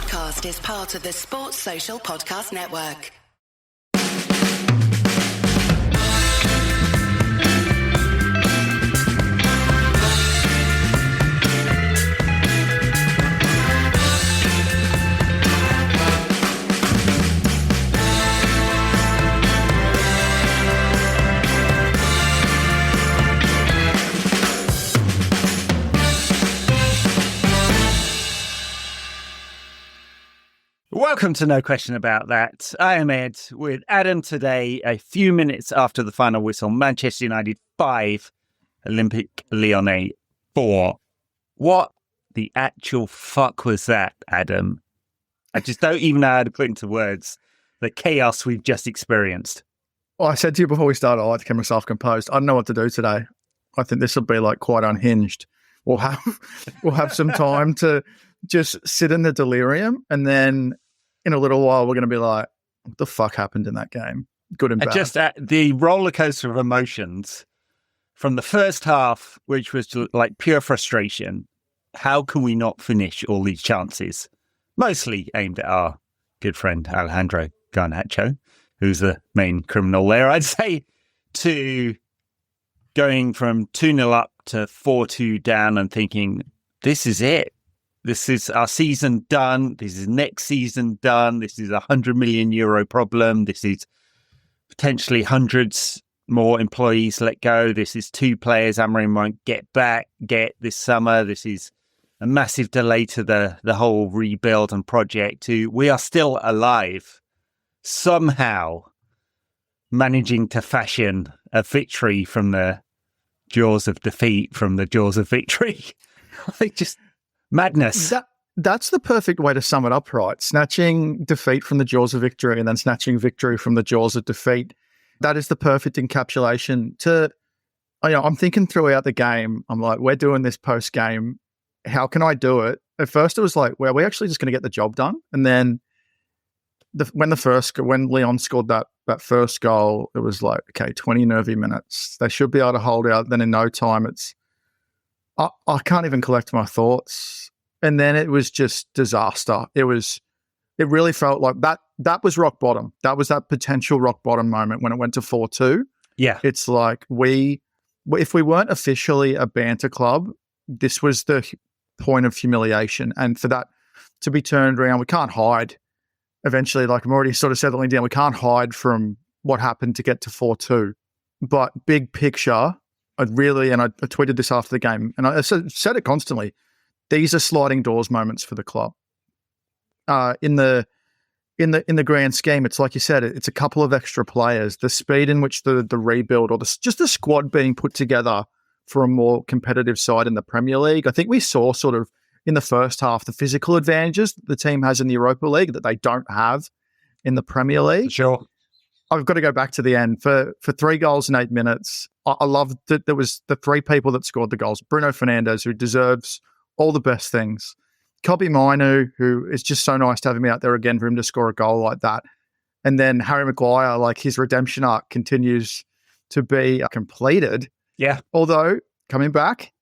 podcast is part of the Sports Social Podcast Network. Welcome to No Question About That. I am Ed with Adam today, a few minutes after the final whistle. Manchester United 5, Olympique Lyonnais 4. What the actual fuck was that, Adam? I just don't even know how to put into words the chaos we've just experienced. Well, I said to you before we started, I like to keep myself composed. I don't know what to do today. I think this will be like quite unhinged. We'll have some time to just sit in the delirium, and then in a little while we're going to be like, what the fuck happened in that game? Good and bad. Just the roller coaster of emotions from the first half, which was like pure frustration. How can we not finish all these chances? Mostly aimed at our good friend Alejandro Garnacho, who's the main criminal there, I'd say, to going from 2-0 up to 4-2 down and thinking, this is it. This is our season done. This is next season done. This is a €100 million problem. This is potentially hundreds more employees let go. This is 2 players Amorim won't get this summer. This is a massive delay to the whole rebuild and project. We are still alive, somehow managing to fashion a victory from the jaws of defeat, from the jaws of victory. Like just madness. That's the perfect way to sum it up, right? Snatching defeat from the jaws of victory and then snatching victory from the jaws of defeat. That is the perfect encapsulation I'm thinking throughout the game, I'm like, we're doing this post-game. How can I do it? At first it was like, well, we're actually just going to get the job done. And then when Lyon scored that first goal, it was like, okay, 20 nervy minutes. They should be able to hold out. Then in no time, I can't even collect my thoughts. And then it was just disaster. It really felt like that was rock bottom. That was that potential rock bottom moment when it went to 4-2. Yeah. It's like if we weren't officially a banter club, this was the point of humiliation. And for that to be turned around, we can't hide. Eventually, like I'm already sort of settling down, we can't hide from what happened to get to 4-2. But big picture, I tweeted this after the game, and I said it constantly. These are sliding doors moments for the club. In the grand scheme, it's like you said, it's a couple of extra players. The speed in which the rebuild or just the squad being put together for a more competitive side in the Premier League. I think we saw sort of in the first half the physical advantages that the team has in the Europa League that they don't have in the Premier League. Sure. I've got to go back to the end. For 3 goals in 8 minutes, I love that there was the 3 people that scored the goals. Bruno Fernandes, who deserves all the best things. Kobbie Mainoo, who is just so nice to have him out there again for him to score a goal like that. And then Harry Maguire, like his redemption arc continues to be completed. Yeah. Although, coming back,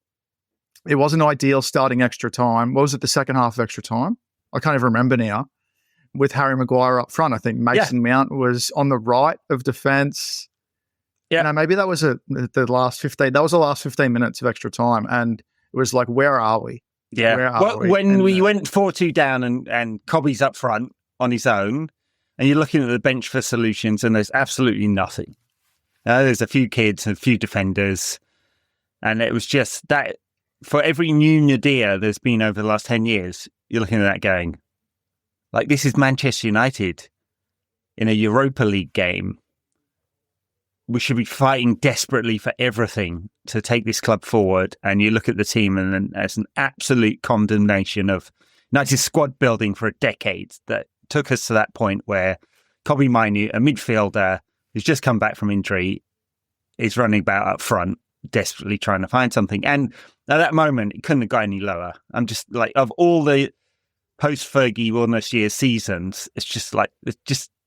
it wasn't ideal starting extra time. What was it, the second half of extra time? I can't even remember now. With Harry Maguire up front, I think Mason Mount was on the right of defence. Yeah, no, maybe that was the last 15. That was the last 15 minutes of extra time, and it was like, where are we? Yeah. Where are we? When we went 4-2 down and Cobbie's up front on his own, and you're looking at the bench for solutions, and there's absolutely nothing. There's a few kids and a few defenders, and it was just that. For every new Nadir there's been over the last 10 years, you're looking at that going, like, this is Manchester United in a Europa League game. We should be fighting desperately for everything to take this club forward. And you look at the team, and then there's an absolute condemnation of United's squad building for a decade that took us to that point where Kobbie Mainoo, a midfielder who's just come back from injury, is running about up front, desperately trying to find something. And at that moment, it couldn't have got any lower. I'm just like, of all the post-Fergie Wilderness year seasons, it's just like,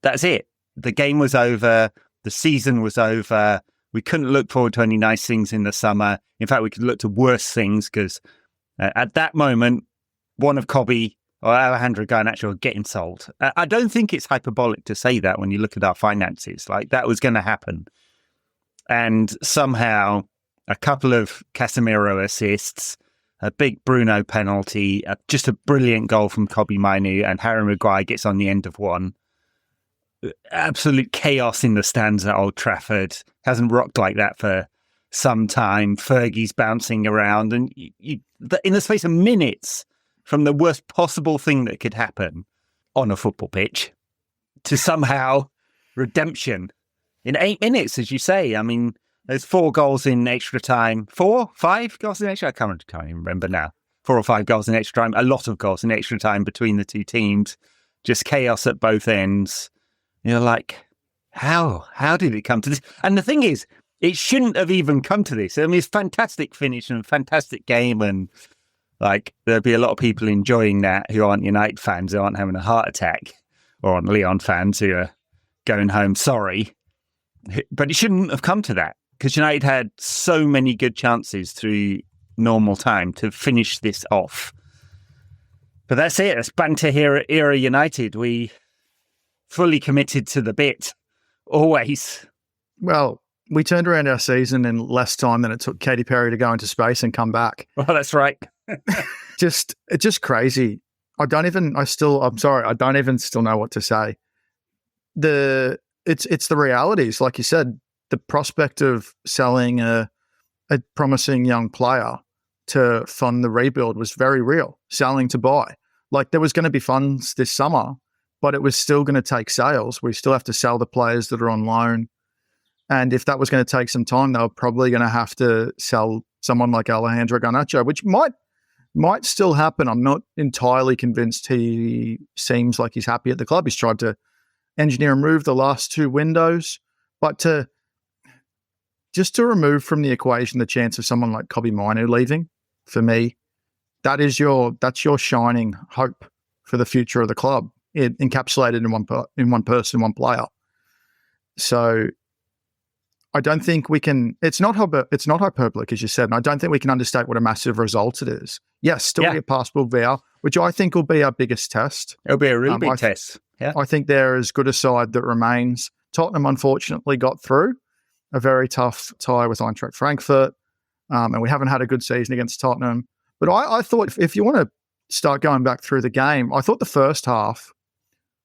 that's it. The game was over. The season was over. We couldn't look forward to any nice things in the summer. In fact, we could look to worse things because at that moment, one of Kobbie or Alejandro Garnacho are getting sold. I don't think it's hyperbolic to say that when you look at our finances. Like, that was going to happen. And somehow a couple of Casemiro assists, a big Bruno penalty, just a brilliant goal from Kobbie Mainoo, and Harry Maguire gets on the end of one. Absolute chaos in the stands at Old Trafford. Hasn't rocked like that for some time. Fergie's bouncing around, and in the space of minutes, from the worst possible thing that could happen on a football pitch to somehow redemption in 8 minutes, as you say. I mean, there's 4 goals in extra time. 5 goals in extra time? I can't even remember now. 4 or 5 goals in extra time. A lot of goals in extra time between the two teams. Just chaos at both ends. You're like, how did it come to this? And the thing is, it shouldn't have even come to this. I mean, it's a fantastic finish and a fantastic game, and like, there'll be a lot of people enjoying that who aren't United fans, who aren't having a heart attack, or aren't Lyon fans who are going home sorry. But it shouldn't have come to that, because United had so many good chances through normal time to finish this off. But that's it. It's banter era United. We fully committed to the bit, always. Well, we turned around our season in less time than it took Katy Perry to go into space and come back. Well, that's right. It's just crazy. I don't even still know what to say. It's the realities, like you said. The prospect of selling a promising young player to fund the rebuild was very real. Selling to buy. Like, there was going to be funds this summer, but it was still going to take sales. We still have to sell the players that are on loan. And if that was going to take some time, they were probably going to have to sell someone like Alejandro Garnacho, which might still happen. I'm not entirely convinced. He seems like he's happy at the club. He's tried to engineer a move the last 2 windows, but to remove from the equation the chance of someone like Kobbie Mainoo leaving, for me, that's your shining hope for the future of the club, encapsulated in one person, one player. So I don't think we can. It's not hyperbolic, as you said, and I don't think we can understate what a massive result it is. Yes, still be a pass Bilbao, which I think will be our biggest test. It'll be a really big test. Yeah, I think they're as good a side that remains. Tottenham unfortunately got through a very tough tie with Eintracht Frankfurt, and we haven't had a good season against Tottenham. But I thought, if you want to start going back through the game, I thought the first half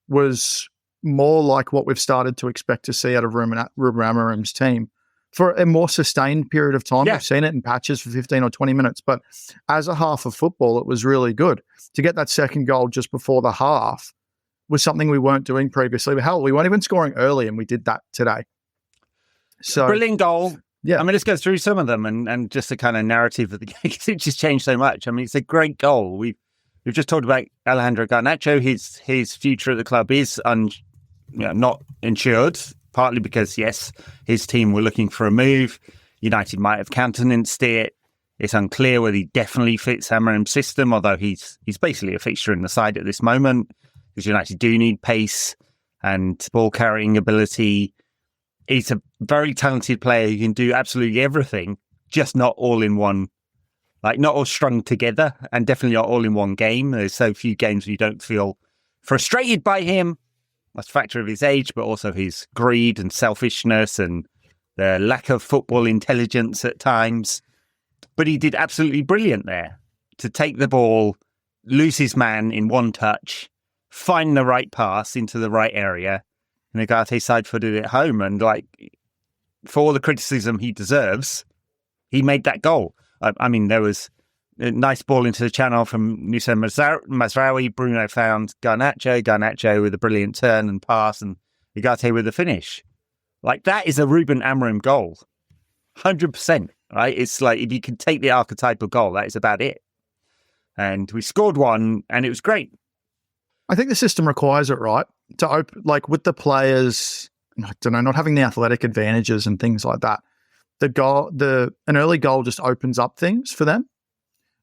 was more like what we've started to expect to see out of Ruben Amorim's team for a more sustained period of time. Yeah. We've seen it in patches for 15 or 20 minutes, but as a half of football, it was really good. To get that second goal just before the half was something we weren't doing previously. Hell, we weren't even scoring early, and we did that today. So brilliant goal. Yeah. I mean, let's go through some of them and just the kind of narrative of the game, because it just changed so much. I mean, it's a great goal. We've just talked about Alejandro Garnacho. His future at the club is not insured, partly because, yes, his team were looking for a move. United might have countenanced it. It's unclear whether he definitely fits Amorim's system, although he's basically a fixture in the side at this moment, because United do need pace and ball-carrying ability. He's a very talented player who can do absolutely everything, just not all in one, like not all strung together, and definitely not all in one game. There's so few games where you don't feel frustrated by him. That's a factor of his age, but also his greed and selfishness and the lack of football intelligence at times. But he did absolutely brilliant there to take the ball, lose his man in one touch, find the right pass into the right area, and Ugarte side-footed it home. And like, for all the criticism he deserves, he made that goal. I mean, there was a nice ball into the channel from Nusa Mazraoui. Bruno found Garnacho with a brilliant turn and pass, and Ugarte with the finish. Like, that is a Ruben Amorim goal. 100%, right? It's like, if you can take the archetypal goal, that is about it. And we scored one, and it was great. I think the system requires it, right? To open, like, with the players, I don't know, not having the athletic advantages and things like that. An early goal just opens up things for them.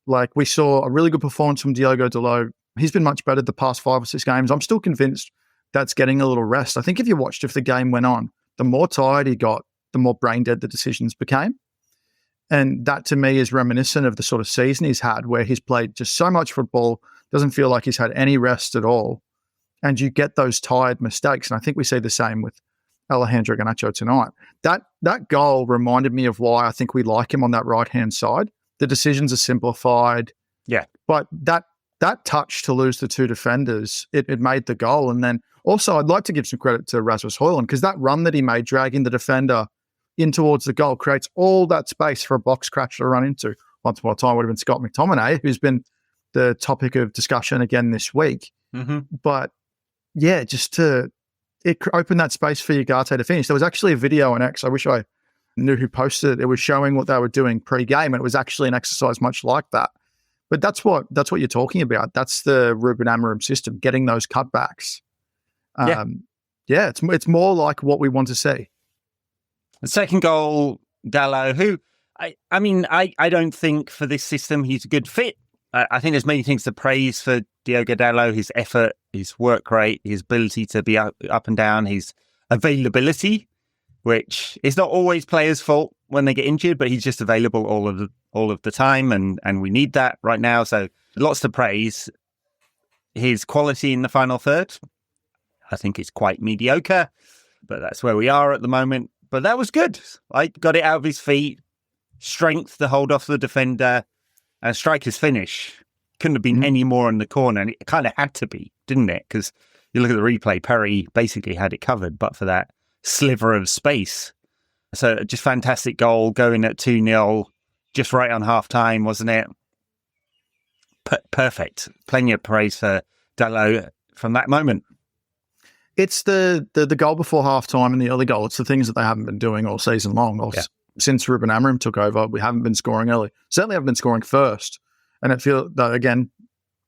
Like, we saw a really good performance from Diogo Dalot. He's been much better the past 5 or 6 games. I'm still convinced that's getting a little rest. I think if the game went on, the more tired he got, the more brain dead the decisions became. And that, to me, is reminiscent of the sort of season he's had, where he's played just so much football. Doesn't feel like he's had any rest at all. And you get those tired mistakes. And I think we see the same with Alejandro Garnacho tonight. That goal reminded me of why I think we like him on that right-hand side. The decisions are simplified. Yeah. But that touch to lose the two defenders, it made the goal. And then also I'd like to give some credit to Rasmus Højlund, because that run that he made, dragging the defender in towards the goal, creates all that space for a box scratch to run into. Once upon a time would have been Scott McTominay, who's been the topic of discussion again this week. Mm-hmm. But yeah, it opened that space for Ugarte to finish. There was actually a video on X. I wish I knew who posted it. It was showing what they were doing pre-game, and it was actually an exercise much like that. But that's what you're talking about. That's the Ruben Amorim system, getting those cutbacks. It's more like what we want to see. The second goal, Dalot, who I don't think for this system he's a good fit. I think there's many things to praise for Diogo Dalot: his effort, his work rate, his ability to be up and down, his availability, which is not always players' fault when they get injured, but he's just available all of the time, and we need that right now. So lots to praise. His quality in the final third, I think it's quite mediocre, but that's where we are at the moment. But that was good. Got it out of his feet, strength to hold off the defender, and striker's finish. Couldn't have been any more in the corner, and it kind of had to be, didn't it? Because you look at the replay, Perry basically had it covered, but for that sliver of space. So just fantastic goal, going at 2-0, just right on half-time, wasn't it? Perfect. Plenty of praise for Dalot from that moment. It's the goal before half-time and the early goal. It's the things that they haven't been doing all season long. Since Ruben Amorim took over, we haven't been scoring early. Certainly haven't been scoring first. And it feels, again,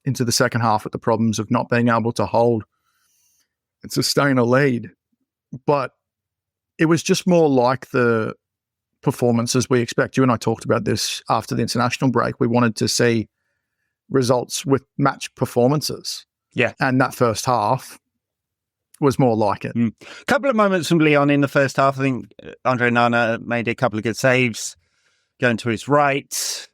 into the second half with the problems of not being able to hold and sustain a lead. But it was just more like the performances we expect. You and I talked about this after the international break. We wanted to see results with match performances. Yeah. And that first half was more like it. A couple of moments from Lyon in the first half. I think Andre Nana made a couple of good saves going to his right.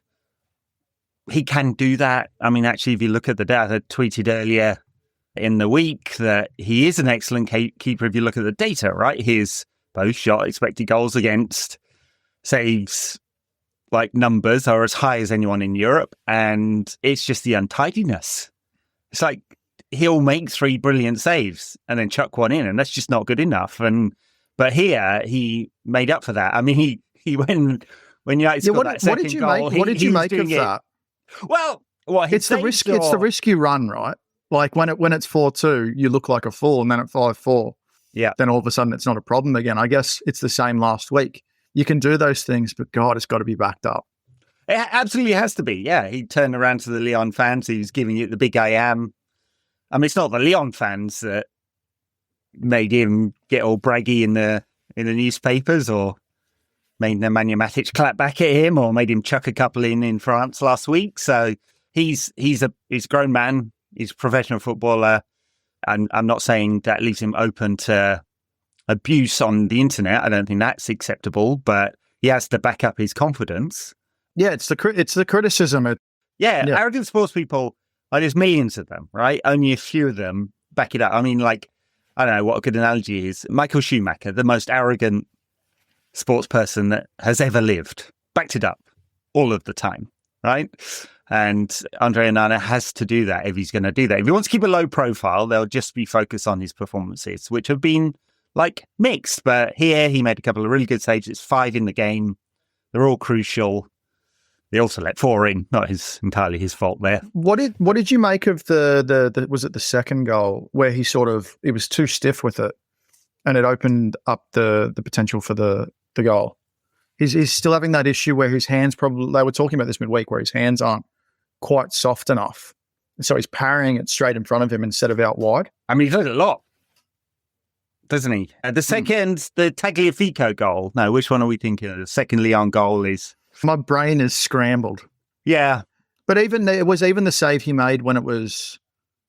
He can do that. I mean, actually, if you look at the data, I tweeted earlier in the week that he is an excellent keeper if you look at the data, right? His both shot, expected goals against, saves, numbers are as high as anyone in Europe. And it's just the untidiness. It's like he'll make 3 brilliant saves and then chuck one in, and that's just not good enough. But here, he made up for that. I mean, he went when United scored that second goal. What did you make of that? Well, it's the risk. It's the risk you run, right? Like when it's 4-2, you look like a fool, and then at 5-4, then all of a sudden it's not a problem again. I guess it's the same last week. You can do those things, but God, it's got to be backed up. It absolutely has to be. Yeah, he turned around to the Lyon fans. He was giving it the big I am. I mean, it's not the Lyon fans that made him get all braggy in the newspapers, or made Nemanja Matic clap back at him, or made him chuck a couple in France last week. So he's a grown man. He's a professional footballer. And I'm not saying that leaves him open to abuse on the internet. I don't think that's acceptable, but he has to back up his confidence. Yeah, it's the criticism. Arrogant sports people, there's millions of them, right? Only a few of them back it up. I mean, I don't know what a good analogy is. Michael Schumacher, the most arrogant sports person that has ever lived, backed it up all of the time, right? And Andre Onana has to do that if he's going to do that. If he wants to keep a low profile, they'll just be focused on his performances, which have been mixed. But here he made a couple of really good saves. It's 5 in the game. They're all crucial. They also let 4 in. Not entirely his fault there. What did you make of the was it the second goal where he was too stiff with it, and it opened up the potential for the goal? He's still having that issue where his hands they were talking about this midweek, where his hands aren't quite soft enough. So he's parrying it straight in front of him instead of out wide. I mean, he does it a lot, doesn't he? The second, the Tagliafico goal. No, which one are we thinking of? The second Lyon goal is... My brain is scrambled. Yeah. But it was even the save he made when it was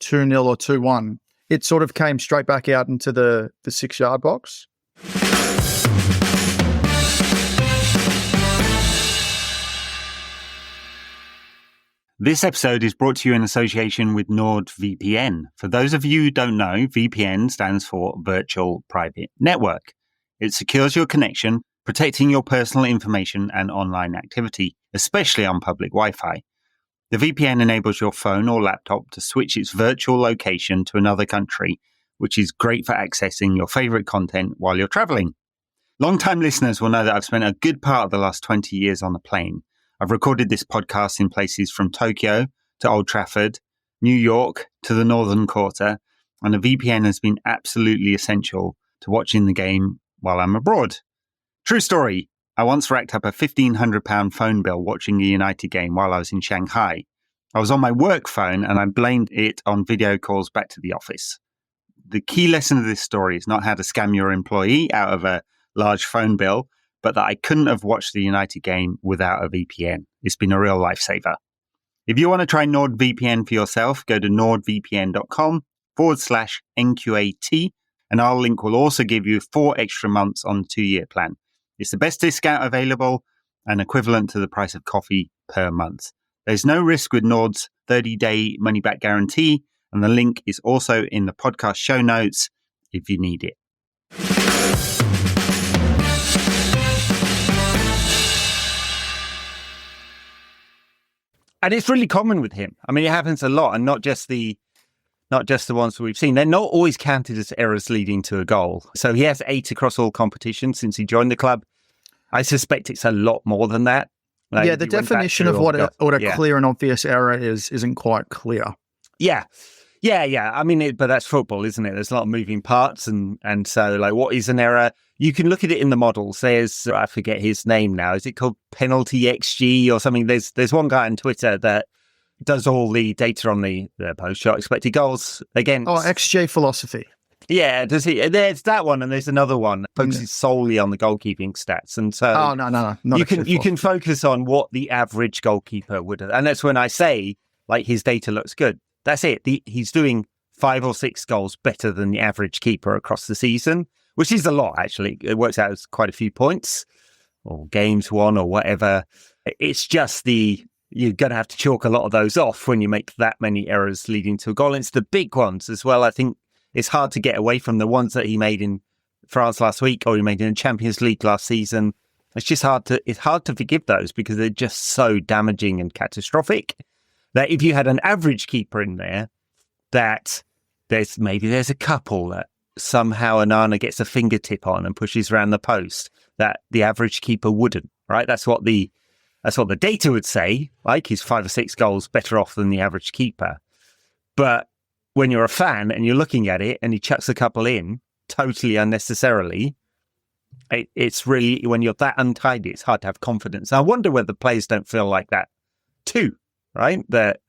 2-0 or 2-1. It sort of came straight back out into the 6-yard box. This episode is brought to you in association with NordVPN. For those of you who don't know, VPN stands for Virtual Private Network. It secures your connection, protecting your personal information and online activity, especially on public Wi-Fi. The VPN enables your phone or laptop to switch its virtual location to another country, which is great for accessing your favorite content while you're traveling. Long-time listeners will know that I've spent a good part of the last 20 years on a plane. I've recorded this podcast in places from Tokyo to Old Trafford, New York to the Northern Quarter, and a VPN has been absolutely essential to watching the game while I'm abroad. True story. I once racked up a £1,500 phone bill watching a United game while I was in Shanghai. I was on my work phone and I blamed it on video calls back to the office. The key lesson of this story is not how to scam your employee out of a large phone bill, but that I couldn't have watched the United game without a VPN. It's been a real lifesaver. If you want to try NordVPN for yourself, go to nordvpn.com/NQAT, and our link will also give you 4 extra months on the 2-year plan. It's the best discount available and equivalent to the price of coffee per month. There's no risk with Nord's 30-day money-back guarantee, and the link is also in the podcast show notes if you need it. And it's really common with him. I mean, it happens a lot, and not just the ones that we've seen. They're not always counted as errors leading to a goal. So he has 8 across all competitions since he joined the club. I suspect it's a lot more than that. Like, the definition of what a clear and obvious error isn't quite clear. Yeah. I mean, but that's football, isn't it? There's a lot of moving parts. And so, like, what is an error? You can look at it in the models. There's, I forget his name now. Is it called Penalty XG or something? There's one guy on Twitter that does all the data on the post-shot expected goals against... Oh, XG philosophy. Yeah, does he? There's that one, and there's another one that focuses solely on the goalkeeping stats. And so, no, you can focus on what the average goalkeeper would have, and that's when I say, like, his data looks good. That's it. He's doing 5 or 6 goals better than the average keeper across the season, which is a lot, actually. It works out as quite a few points, or games won, or whatever. It's just you're going to have to chalk a lot of those off when you make that many errors leading to a goal. And it's the big ones as well. I think it's hard to get away from the ones that he made in France last week, or he made in the Champions League last season. It's hard to forgive those because they're just so damaging and catastrophic that if you had an average keeper in there, that there's a couple that somehow Onana gets a fingertip on and pushes around the post that the average keeper wouldn't, right? That's what the data would say, like he's 5 or 6 goals better off than the average keeper. But when you're a fan and you're looking at it and he chucks a couple in totally unnecessarily, it's really, when you're that untidy, it's hard to have confidence. I wonder whether players don't feel like that too, right? That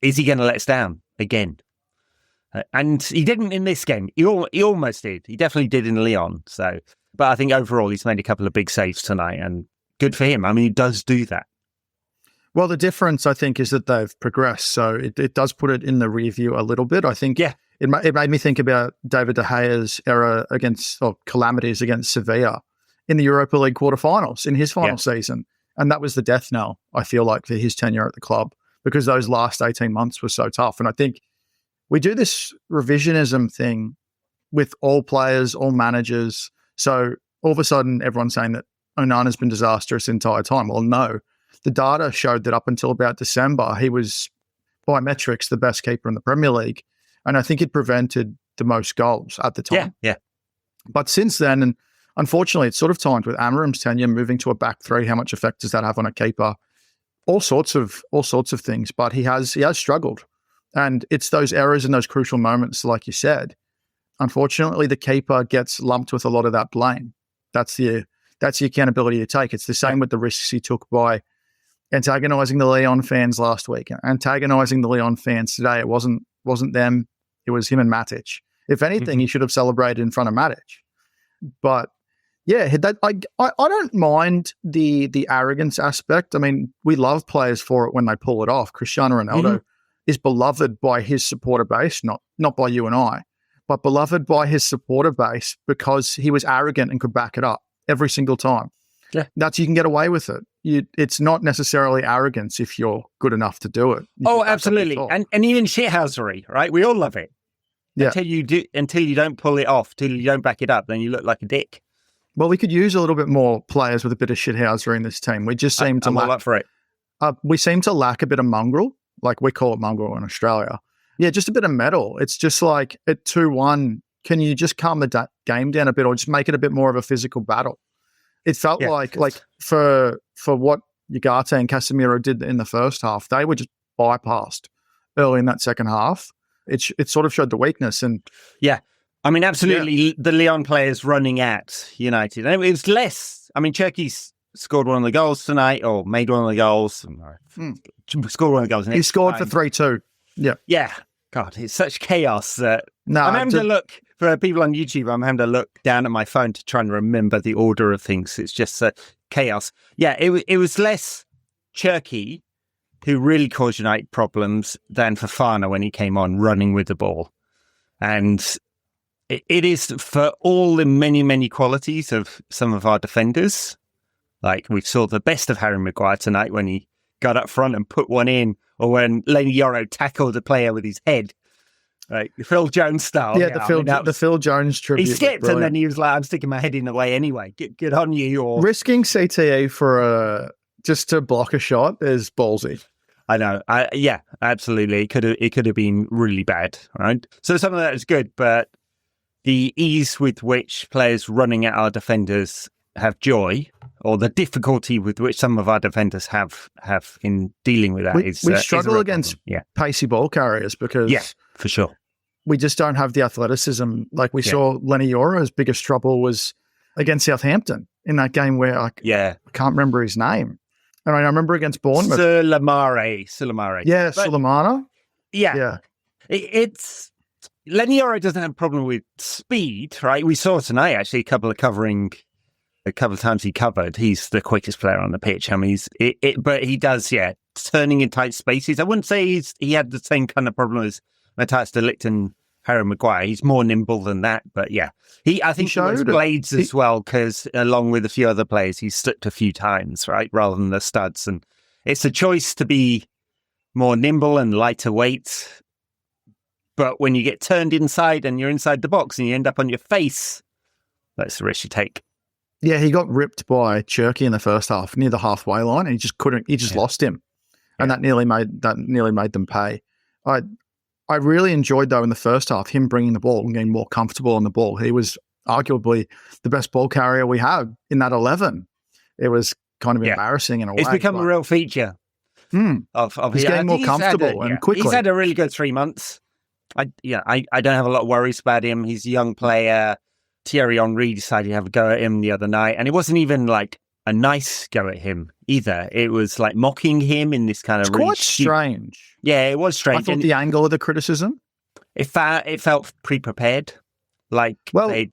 is he going to let us down again? And he didn't in this game. He almost did. He definitely did in Lyon. So, but I think overall he's made a couple of big saves tonight, and good for him. I mean, he does do that. Well, the difference, I think, is that they've progressed. So it does put it in the review a little bit. I think it made me think about David De Gea's error calamities against Sevilla in the Europa League quarterfinals in his final season. And that was the death knell, I feel like, for his tenure at the club, because those last 18 months were so tough. And I think we do this revisionism thing with all players, all managers. So all of a sudden, everyone's saying that Onana's been disastrous the entire time. Well, no. The data showed that up until about December, he was, by metrics, the best keeper in the Premier League. And I think it prevented the most goals at the time. Yeah. But since then, and unfortunately, it's sort of timed with Amarim's tenure, moving to a back three. How much effect does that have on a keeper? All sorts of things. But he has struggled. And it's those errors and those crucial moments, like you said. Unfortunately, the keeper gets lumped with a lot of that blame. That's the accountability to take. It's the same with the risks he took by antagonising the Lyon fans last week, antagonising the Lyon fans today. It wasn't them. It was him and Matic. If anything, he should have celebrated in front of Matic. But yeah, I don't mind the arrogance aspect. I mean, we love players for it when they pull it off. Cristiano Ronaldo is beloved by his supporter base, not by you and I, but beloved by his supporter base because he was arrogant and could back it up every single time. Yeah. You can get away with it. it's not necessarily arrogance if you're good enough to do it. Oh, absolutely. And even shithousery, right? We all love it. Yeah. Until you don't pull it off, till you don't back it up, then you look like a dick. Well, we could use a little bit more players with a bit of shithousery in this team. We just seem to lack for it. We seem to lack a bit of mongrel, like we call it mongrel in Australia. Yeah, just a bit of metal. It's just like at 2-1, can you just calm the game down a bit or just make it a bit more of a physical battle? It felt like for what Ugarte and Casemiro did in the first half, they were just bypassed early in that second half. It sort of showed the weakness. And yeah, I mean, absolutely, the Lyon players running at United. And it was less. I mean, Cherki's scored one of the goals tonight, or made one of the goals. Scored one of the goals. He scored for 3-2. Yeah. Yeah. God, it's such chaos that I'm having to look, for people on YouTube, I'm having to look down at my phone to try and remember the order of things. It's just chaos. Yeah, it was less Cherki who really caused United problems than Fofana when he came on running with the ball. And it is for all the many, many qualities of some of our defenders. Like we saw the best of Harry Maguire tonight when he got up front and put one in, or when Lenny Yoro tackled the player with his head, right? Phil Jones style. Yeah, the Phil Jones tribute. He skipped and then he was like, "I'm sticking my head in the way anyway. Get on you." Or risking CTE for just to block a shot is ballsy. I know. Yeah, absolutely. It could have been really bad, right? So some of that is good, but the ease with which players running at our defenders have joy, or the difficulty with which some of our defenders have in dealing with that we struggle against pacey ball carriers because for sure we just don't have the athleticism. Like we saw Lenny Yoro's biggest trouble was against Southampton in that game where I can't remember his name. And I remember against Bournemouth. Sulemare. Yeah, Sulemana. Yeah. It's Lenny Yoro doesn't have a problem with speed, right? We saw tonight actually a couple of times he covered. He's the quickest player on the pitch. I mean, but he does, turning in tight spaces. I wouldn't say he had the same kind of problem as Matthias de Ligt and Harry Maguire. He's more nimble than that, but I think he was blades as well, because along with a few other players, he's slipped a few times, right, rather than the studs. And it's a choice to be more nimble and lighter weight. But when you get turned inside and you're inside the box and you end up on your face, that's the risk you take. Yeah, he got ripped by Cherki in the first half near the halfway line, and he just couldn't. He just lost him, and that nearly made them pay. I really enjoyed though in the first half him bringing the ball and getting more comfortable on the ball. He was arguably the best ball carrier we had in that 11. It was kind of embarrassing in a way. It's become a real feature. Of he's getting more comfortable and quickly. He's had a really good 3 months. I don't have a lot of worries about him. He's a young player. Thierry Henry decided to have a go at him the other night, and it wasn't even like a nice go at him either. It was like mocking him in this kind of really quite strange. Yeah, it was strange. I thought the angle of the criticism, it felt pre-prepared. Like they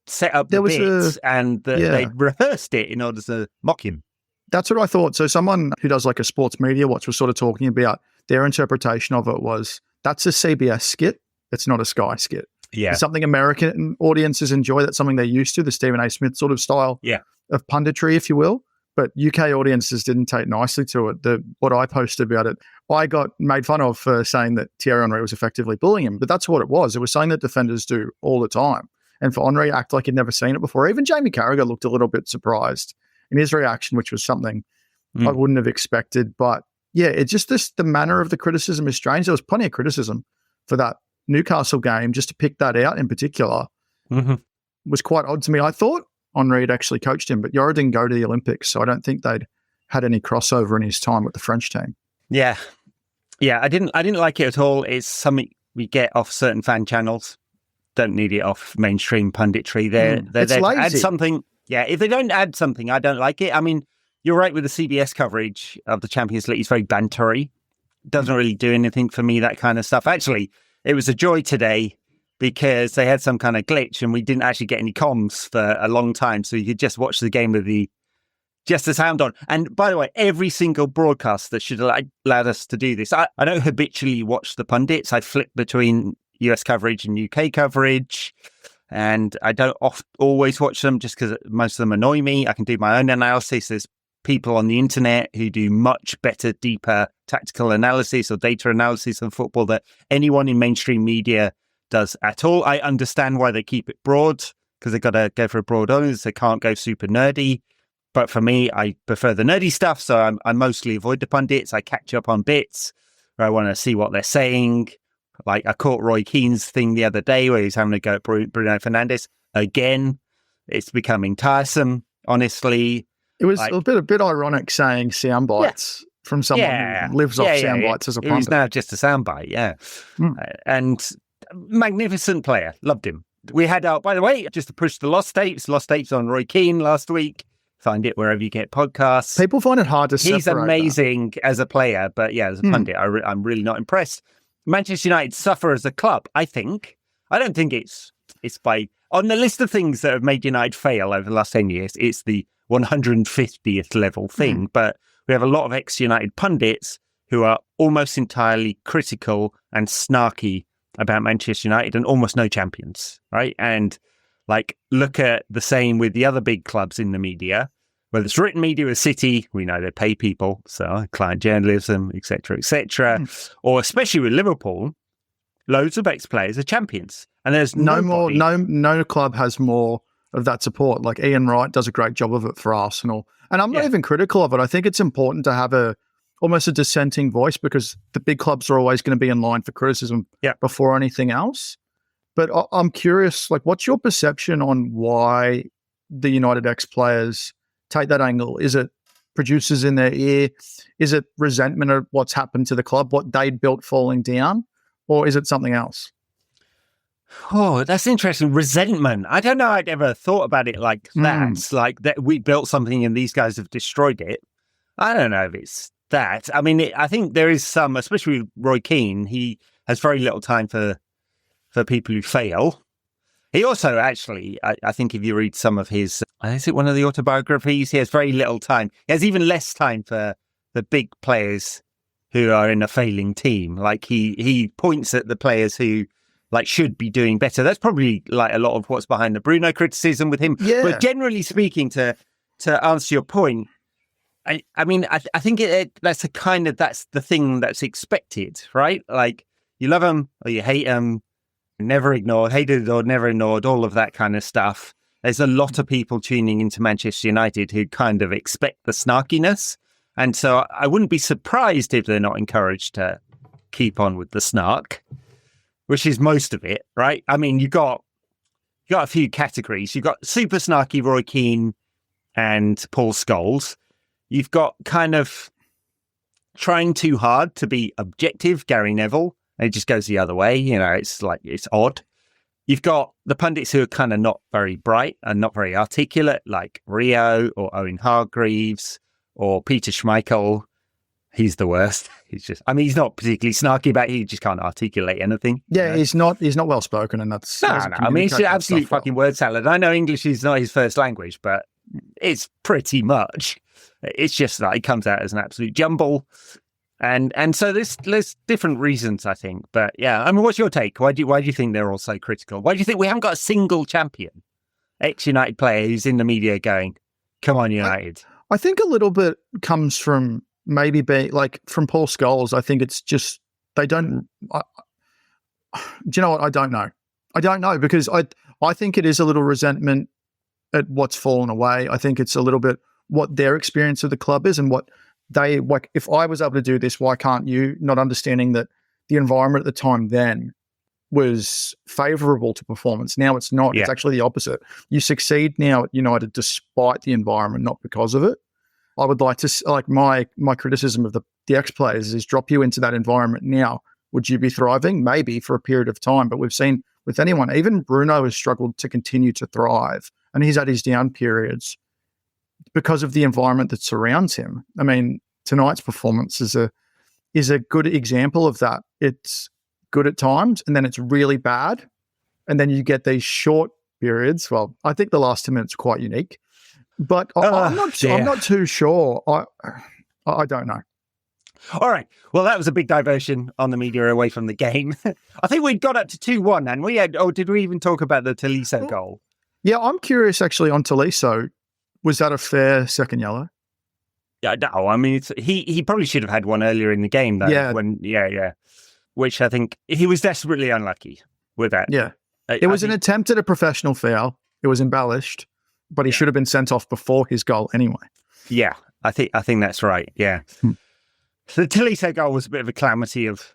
set up the bits and they rehearsed it in order to mock him. That's what I thought. So someone who does like a sports media watch was sort of talking about their interpretation of it was that's a CBS skit. It's not a Sky skit. Yeah. It's something American audiences enjoy. That's something they're used to, the Stephen A. Smith sort of style of punditry, if you will. But UK audiences didn't take nicely to it. What I posted about it, I got made fun of for saying that Thierry Henry was effectively bullying him. But that's what it was. It was something that defenders do all the time. And for Henry to act like he'd never seen it before, even Jamie Carragher looked a little bit surprised in his reaction, which was something I wouldn't have expected. But yeah, it's just the manner of the criticism is strange. There was plenty of criticism for that Newcastle game, just to pick that out in particular, was quite odd to me. I thought Henry had actually coached him, but Yoro didn't go to the Olympics, so I don't think they'd had any crossover in his time with the French team. Yeah, I didn't like it at all. It's something we get off certain fan channels. Don't need it off mainstream punditry. They're there to add something. Yeah, if they don't add something, I don't like it. I mean, you're right with the CBS coverage of the Champions League. It's very bantery. Doesn't really do anything for me, that kind of stuff. Actually, it was a joy today because they had some kind of glitch and we didn't actually get any comms for a long time. So you could just watch the game with just the sound on. And by the way, every single broadcast that should allowed us to do this. I don't habitually watch the pundits. I flip between US coverage and UK coverage. And I don't always watch them just because most of them annoy me. I can do my own analysis. There's people on the internet who do much better, deeper tactical analysis or data analysis on football that anyone in mainstream media does at all. I understand why they keep it broad, because they've got to go for a broad audience. They can't go super nerdy. But for me, I prefer the nerdy stuff. So I mostly avoid the pundits. I catch up on bits where I want to see what they're saying. Like I caught Roy Keane's thing the other day where he was having a go at Bruno Fernandes. Again, it's becoming tiresome, honestly. It was a bit ironic saying sound bites from someone who lives off sound bites as a pundit. He's now just a sound bite, and magnificent player. Loved him. We had by the way, just to push the Lost Tapes on Roy Keane last week. Find it wherever you get podcasts. People find it hard to separate. He's amazing as a player, but as a pundit, I'm really not impressed. Manchester United suffer as a club, I think. I don't think it's by... On the list of things that have made United fail over the last 10 years, it's the 150th level thing. But we have a lot of ex-United pundits who are almost entirely critical and snarky about Manchester United and almost no champions, right? And look at the same with the other big clubs in the media. Whether it's written media with City, we know they pay people, so client journalism, etc., or especially with Liverpool, loads of ex-players are champions. And there's no club has more of that support. Like Ian Wright does a great job of it for Arsenal. And I'm not even critical of it. I think it's important to have almost a dissenting voice, because the big clubs are always going to be in line for criticism before anything else. But I'm curious, what's your perception on why the United ex-players take that angle? Is it producers in their ear? Is it resentment of what's happened to the club, what they'd built falling down? Or is it something else? Oh, that's interesting. Resentment. I don't know. I'd ever thought about it like that. Like that we built something and these guys have destroyed it. I don't know if it's that. I mean, I think there is some, especially with Roy Keane, he has very little time for people who fail. He also actually, I think if you read some of his, is it one of the autobiographies? He has very little time. He has even less time for the big players who are in a failing team. Like he points at the players who should be doing better. That's probably a lot of what's behind the Bruno criticism with him. Yeah. But generally speaking, to answer your point, I think that's the thing that's expected, right? Like you love them or you hate them. Never ignored, hated or never ignored, all of that kind of stuff. There's a lot of people tuning into Manchester United who kind of expect the snarkiness. And so I wouldn't be surprised if they're not encouraged to keep on with the snark, which is most of it, right? I mean, you got a few categories. You've got super snarky Roy Keane and Paul Scholes. You've got kind of trying too hard to be objective, Gary Neville. It just goes the other way. It's odd. You've got the pundits who are kind of not very bright and not very articulate, like Rio or Owen Hargreaves or Peter Schmeichel. He's the worst. He's not particularly snarky about it. He just can't articulate anything. Yeah, he's not well spoken, and that's... No. I mean, it's absolute fucking word salad. I know English is not his first language, but it's pretty much. It's just it comes out as an absolute jumble. And so there's different reasons, I think. But yeah, I mean, what's your take? Why do you think they're all so critical? Why do you think we haven't got a single champion, ex-United player who's in the media going, come on, United? I think a little bit comes from maybe being from Paul Scholes. I think it's just they don't. Do you know what? I don't know because I think it is a little resentment at what's fallen away. I think it's a little bit what their experience of the club is and what they if I was able to do this, why can't you? Not understanding that the environment at the time then was favourable to performance. Now it's not. Yeah. It's actually the opposite. You succeed now at United despite the environment, not because of it. I would like to my criticism of the ex-players is drop you into that environment now. Would you be thriving? Maybe for a period of time, but we've seen with anyone, even Bruno has struggled to continue to thrive, and he's had his down periods because of the environment that surrounds him. I mean, tonight's performance is a good example of that. It's good at times, and then it's really bad, and then you get these short periods. Well, I think the last 2 minutes are quite unique, but I'm not too sure. I don't know. All right. Well, that was a big diversion on the media away from the game. I think we'd got up to 2-1, and we had. Did we even talk about the Tolisso goal? Yeah, I'm curious actually on Tolisso. Was that a fair second yellow? Yeah, no, I mean, he probably should have had one earlier in the game, though. Yeah. Which I think he was desperately unlucky with that. Yeah. It was an attempt at a professional foul. It was embellished, but he should have been sent off before his goal anyway. Yeah, I think that's right. Yeah. The Tolito goal was a bit of a calamity of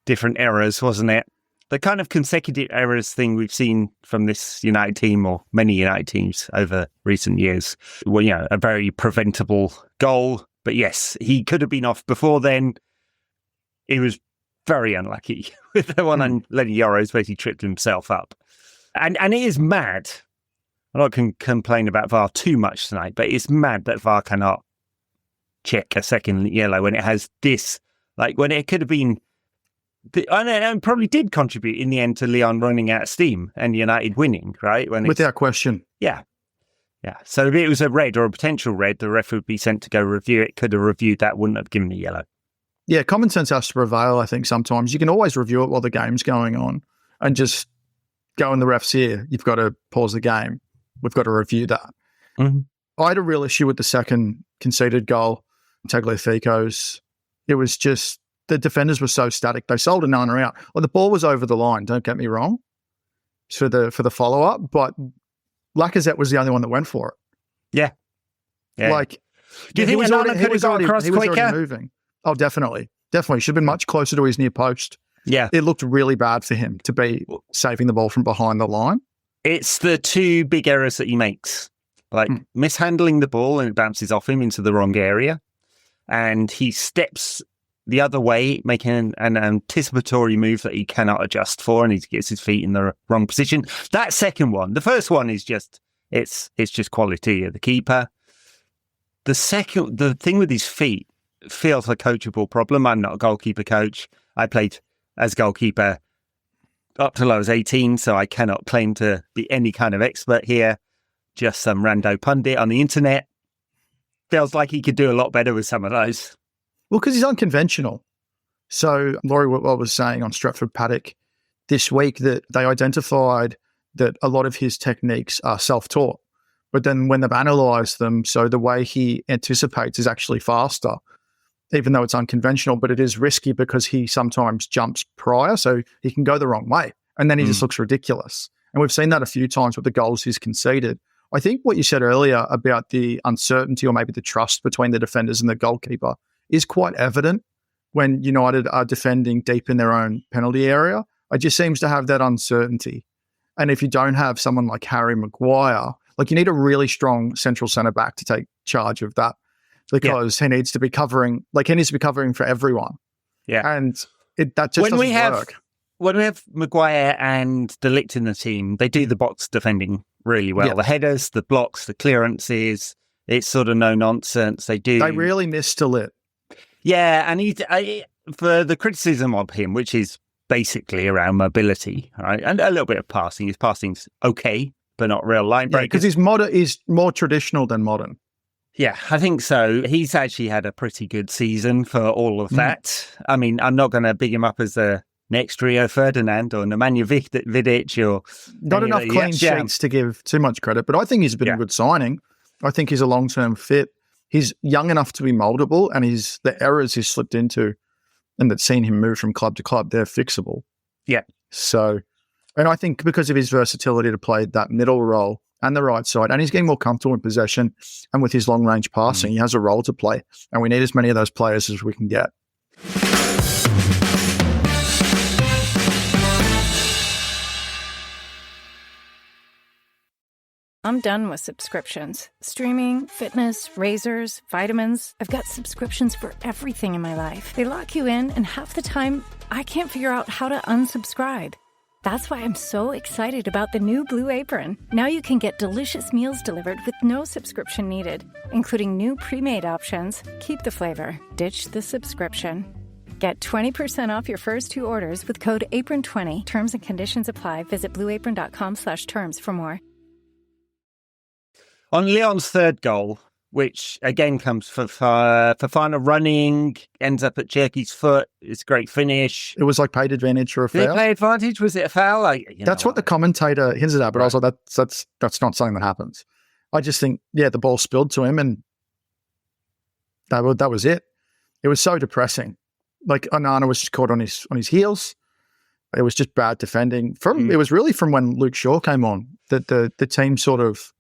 different errors, wasn't it? The kind of consecutive errors thing we've seen from this United team, or many United teams over recent years. Well, a very preventable goal. But yes, he could have been off before then. He was very unlucky with the one on Lenny Yoro's where he tripped himself up. And it is mad. I'm not going to complain about VAR too much tonight, but it's mad that VAR cannot check a second yellow when it has this, like when it could have been, and probably did contribute in the end to Lyon running out of steam and United winning, right? Without question. Yeah. So if it was a red or a potential red, the ref would be sent to go review it, could have reviewed that, wouldn't have given a yellow. Yeah, common sense has to prevail, I think, sometimes. You can always review it while the game's going on and just go in the ref's ear. You've got to pause the game. We've got to review that. Mm-hmm. I had a real issue with the second conceded goal, Tagliafico's. It was just the defenders were so static. They sold Onana out. Well, the ball was over the line, don't get me wrong, for the follow-up, but Lacazette was the only one that went for it. Yeah. Like, do you think Onana could have got across quicker? Moving. Oh, definitely. Definitely. Should have been much closer to his near post. Yeah. It looked really bad for him to be saving the ball from behind the line. It's the two big errors that he makes. Like mishandling the ball and it bounces off him into the wrong area. And he steps the other way, making an anticipatory move that he cannot adjust for, and he gets his feet in the wrong position. That second one, the first one is just, it's just quality of the keeper. The thing with his feet feels a coachable problem. I'm not a goalkeeper coach. I played as goalkeeper up till I was 18, so I cannot claim to be any kind of expert here. Just some rando pundit on the internet. Feels like he could do a lot better with some of those. Well, because he's unconventional. So Laurie Whitwell was saying on Stratford Paddock this week that they identified that a lot of his techniques are self-taught. But then when they've analysed them, so the way he anticipates is actually faster, even though it's unconventional, but it is risky because he sometimes jumps prior, so he can go the wrong way. And then he just looks ridiculous. And we've seen that a few times with the goals he's conceded. I think what you said earlier about the uncertainty or maybe the trust between the defenders and the goalkeeper is quite evident when United are defending deep in their own penalty area. It just seems to have that uncertainty. And if you don't have someone like Harry Maguire, like you need a really strong central centre-back to take charge of that because he needs to be covering for everyone. Yeah. And that just doesn't work. When we have Maguire and Dalot in the team, they do the box defending really well. Yeah. The headers, the blocks, the clearances, it's sort of no nonsense. They really miss Dalot. Yeah, and for the criticism of him, which is basically around mobility, right, and a little bit of passing. His passing's okay, but not real line breakers. Because he's more traditional than modern. Yeah, I think so. He's actually had a pretty good season for all of that. I mean, I'm not going to big him up as the next Rio Ferdinand or Nemanja Vidic or... Not enough clean sheets to give too much credit, but I think he's been a good signing. I think he's a long-term fit. He's young enough to be moldable, and the errors he's slipped into and that's seen him move from club to club, they're fixable. Yeah. So, and I think because of his versatility to play that middle role and the right side, and he's getting more comfortable in possession and with his long-range passing, he has a role to play, and we need as many of those players as we can get. I'm done with subscriptions. Streaming, fitness, razors, vitamins. I've got subscriptions for everything in my life. They lock you in, and half the time, I can't figure out how to unsubscribe. That's why I'm so excited about the new Blue Apron. Now you can get delicious meals delivered with no subscription needed, including new pre-made options. Keep the flavor. Ditch the subscription. Get 20% off your first 2 orders with code APRON20. Terms and conditions apply. Visit blueapron.com/terms for more. On Lyon's third goal, which again comes for Fofana running, ends up at Cherky's foot. It's a great finish. It was like paid advantage or a foul. Did it play advantage? Was it a foul? That's what the commentator hinted at, but I was like, that's not something that happens. I just think, the ball spilled to him, and That was it. It was so depressing. Like Onana was just caught on his heels. It was just bad defending. It was really from when Luke Shaw came on that the team sort of,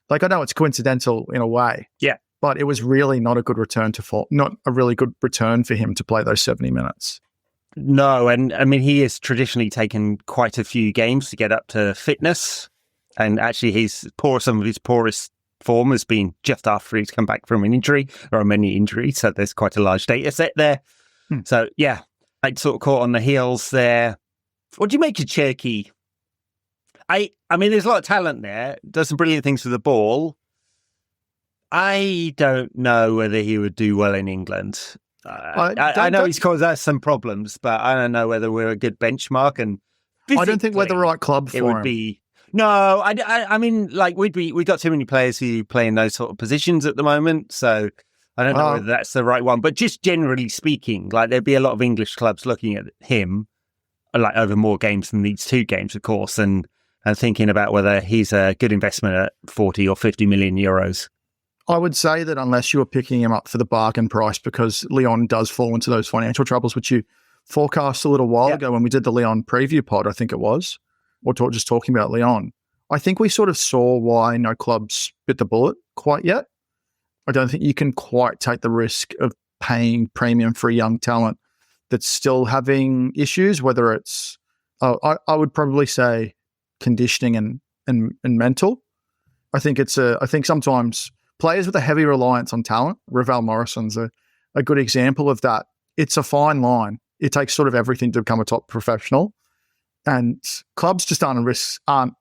like, I know it's coincidental in a way. Yeah. But it was really not a good return not a really good return for him to play those 70 minutes. No, and I mean, he has traditionally taken quite a few games to get up to fitness. And actually some of his poorest form has been just after he's come back from an injury or a mini injury. So there's quite a large data set there. So yeah, I'd sort of caught on the heels there. What do you make of Cherky? I mean, there's a lot of talent there. Does some brilliant things with the ball. I don't know whether he would do well in England. I know he's caused us some problems, but I don't know whether we're a good benchmark. And I don't think we're the right club for him. It would be. No, I mean, like we got too many players who play in those sort of positions at the moment, so I don't know whether that's the right one. But just generally speaking, like there'd be a lot of English clubs looking at him, like over more games than these 2 games, of course, and thinking about whether he's a good investment at 40 or 50 million euros. I would say that unless you were picking him up for the bargain price, because Lyon does fall into those financial troubles, which you forecast a little while ago when we did the Lyon preview pod, I think it was, or just talking about Lyon. I think we sort of saw why no clubs bit the bullet quite yet. I don't think you can quite take the risk of paying premium for a young talent that's still having issues, whether it's, I would probably say conditioning and mental. I think sometimes players with a heavy reliance on talent, Ravel Morrison's a good example of that. It's a fine line. It takes sort of everything to become a top professional. And clubs just aren't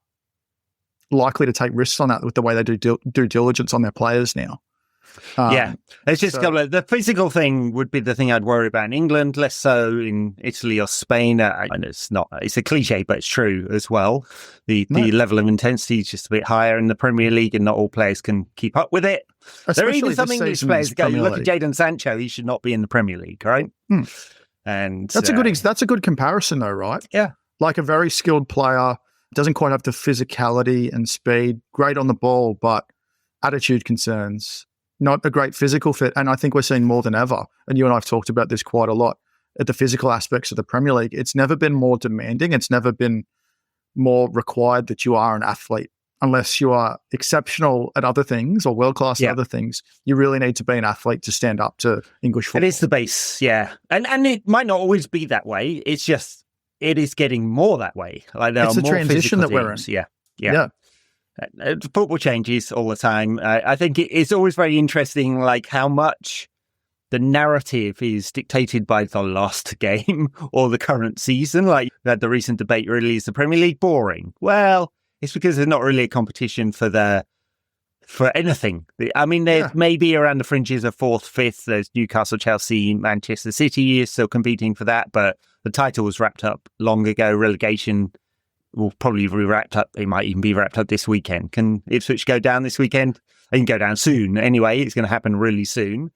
likely to take risks on that with the way they do due diligence on their players now. It's just the physical thing would be the thing I'd worry about in England, less so in Italy or Spain. And it's a cliche, but it's true as well. The level of intensity is just a bit higher in the Premier League, and not all players can keep up with it. There are even some English players go, you look at Jadon Sancho, he should not be in the Premier League, right? And that's a good comparison though, right? Yeah. Like a very skilled player, doesn't quite have the physicality and speed, great on the ball, but attitude concerns. Not a great physical fit. And I think we're seeing more than ever, and you and I have talked about this quite a lot, at the physical aspects of the Premier League. It's never been more demanding. It's never been more required that you are an athlete. Unless you are exceptional at other things or world-class at other things, you really need to be an athlete to stand up to English football. It is the base, yeah. And it might not always be that way. It's just, it is getting more that way. Like there it's are the more transition that we're in. Yeah. Football changes all the time. I think it's always very interesting, like how much the narrative is dictated by the last game or the current season. Like that, the recent debate really is the Premier League boring. Well, it's because there's not really a competition for anything. I mean, there's maybe around the fringes of 4th, 5th. There's Newcastle, Chelsea, Manchester City is still competing for that, but the title was wrapped up long ago. Relegation will probably be wrapped up. It might even be wrapped up this weekend. Can Ipswich go down this weekend? They can go down soon. Anyway, it's going to happen really soon.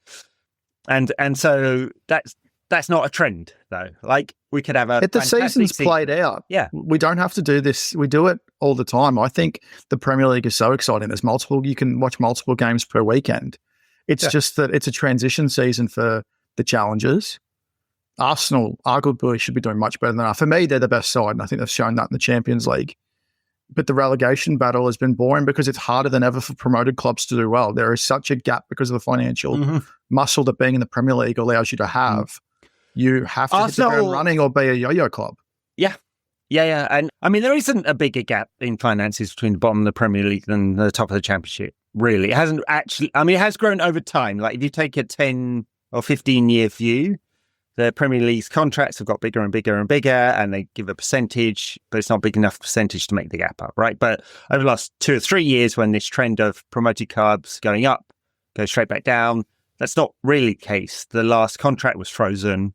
And so that's not a trend though. Like we could have the season's played out. Yeah, we don't have to do this. We do it all the time. I think the Premier League is so exciting. There's you can watch multiple games per weekend. It's just that it's a transition season for the challengers. Arsenal arguably should be doing much better than us. For me, they're the best side, and I think they've shown that in the Champions League. But the relegation battle has been boring because it's harder than ever for promoted clubs to do well. There is such a gap because of the financial muscle that being in the Premier League allows you to have. You have to hit the ground running or be a yo-yo club. Yeah. And I mean, there isn't a bigger gap in finances between the bottom of the Premier League than the top of the Championship, really. It hasn't actually, I mean, it has grown over time. Like if you take a 10 or 15-year view, the Premier League's contracts have got bigger and bigger and bigger, and they give a percentage, but it's not big enough percentage to make the gap up, right? But over the last 2 or 3 years, when this trend of promoted clubs going up goes straight back down, that's not really the case. The last contract was frozen.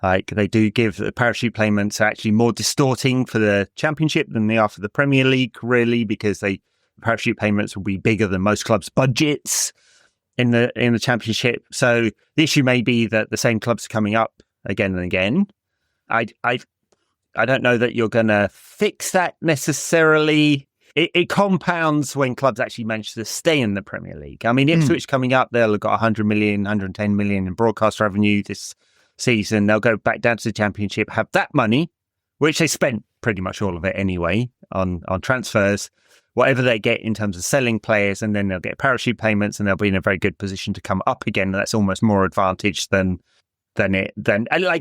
Like they do give the parachute payments are actually more distorting for the Championship than they are for the Premier League, really, because the parachute payments will be bigger than most clubs' budgets in the Championship. So the issue may be that the same clubs are coming up again and again. I don't know that you're going to fix that necessarily it compounds when clubs actually manage to stay in the Premier League. I mean, Ipswich coming up, they'll have got 100 million, 110 million in broadcast revenue this season. They'll go back down to the Championship, have that money, which they spent pretty much all of it anyway on transfers, whatever they get in terms of selling players, and then they'll get parachute payments and they'll be in a very good position to come up again. That's almost more advantage than like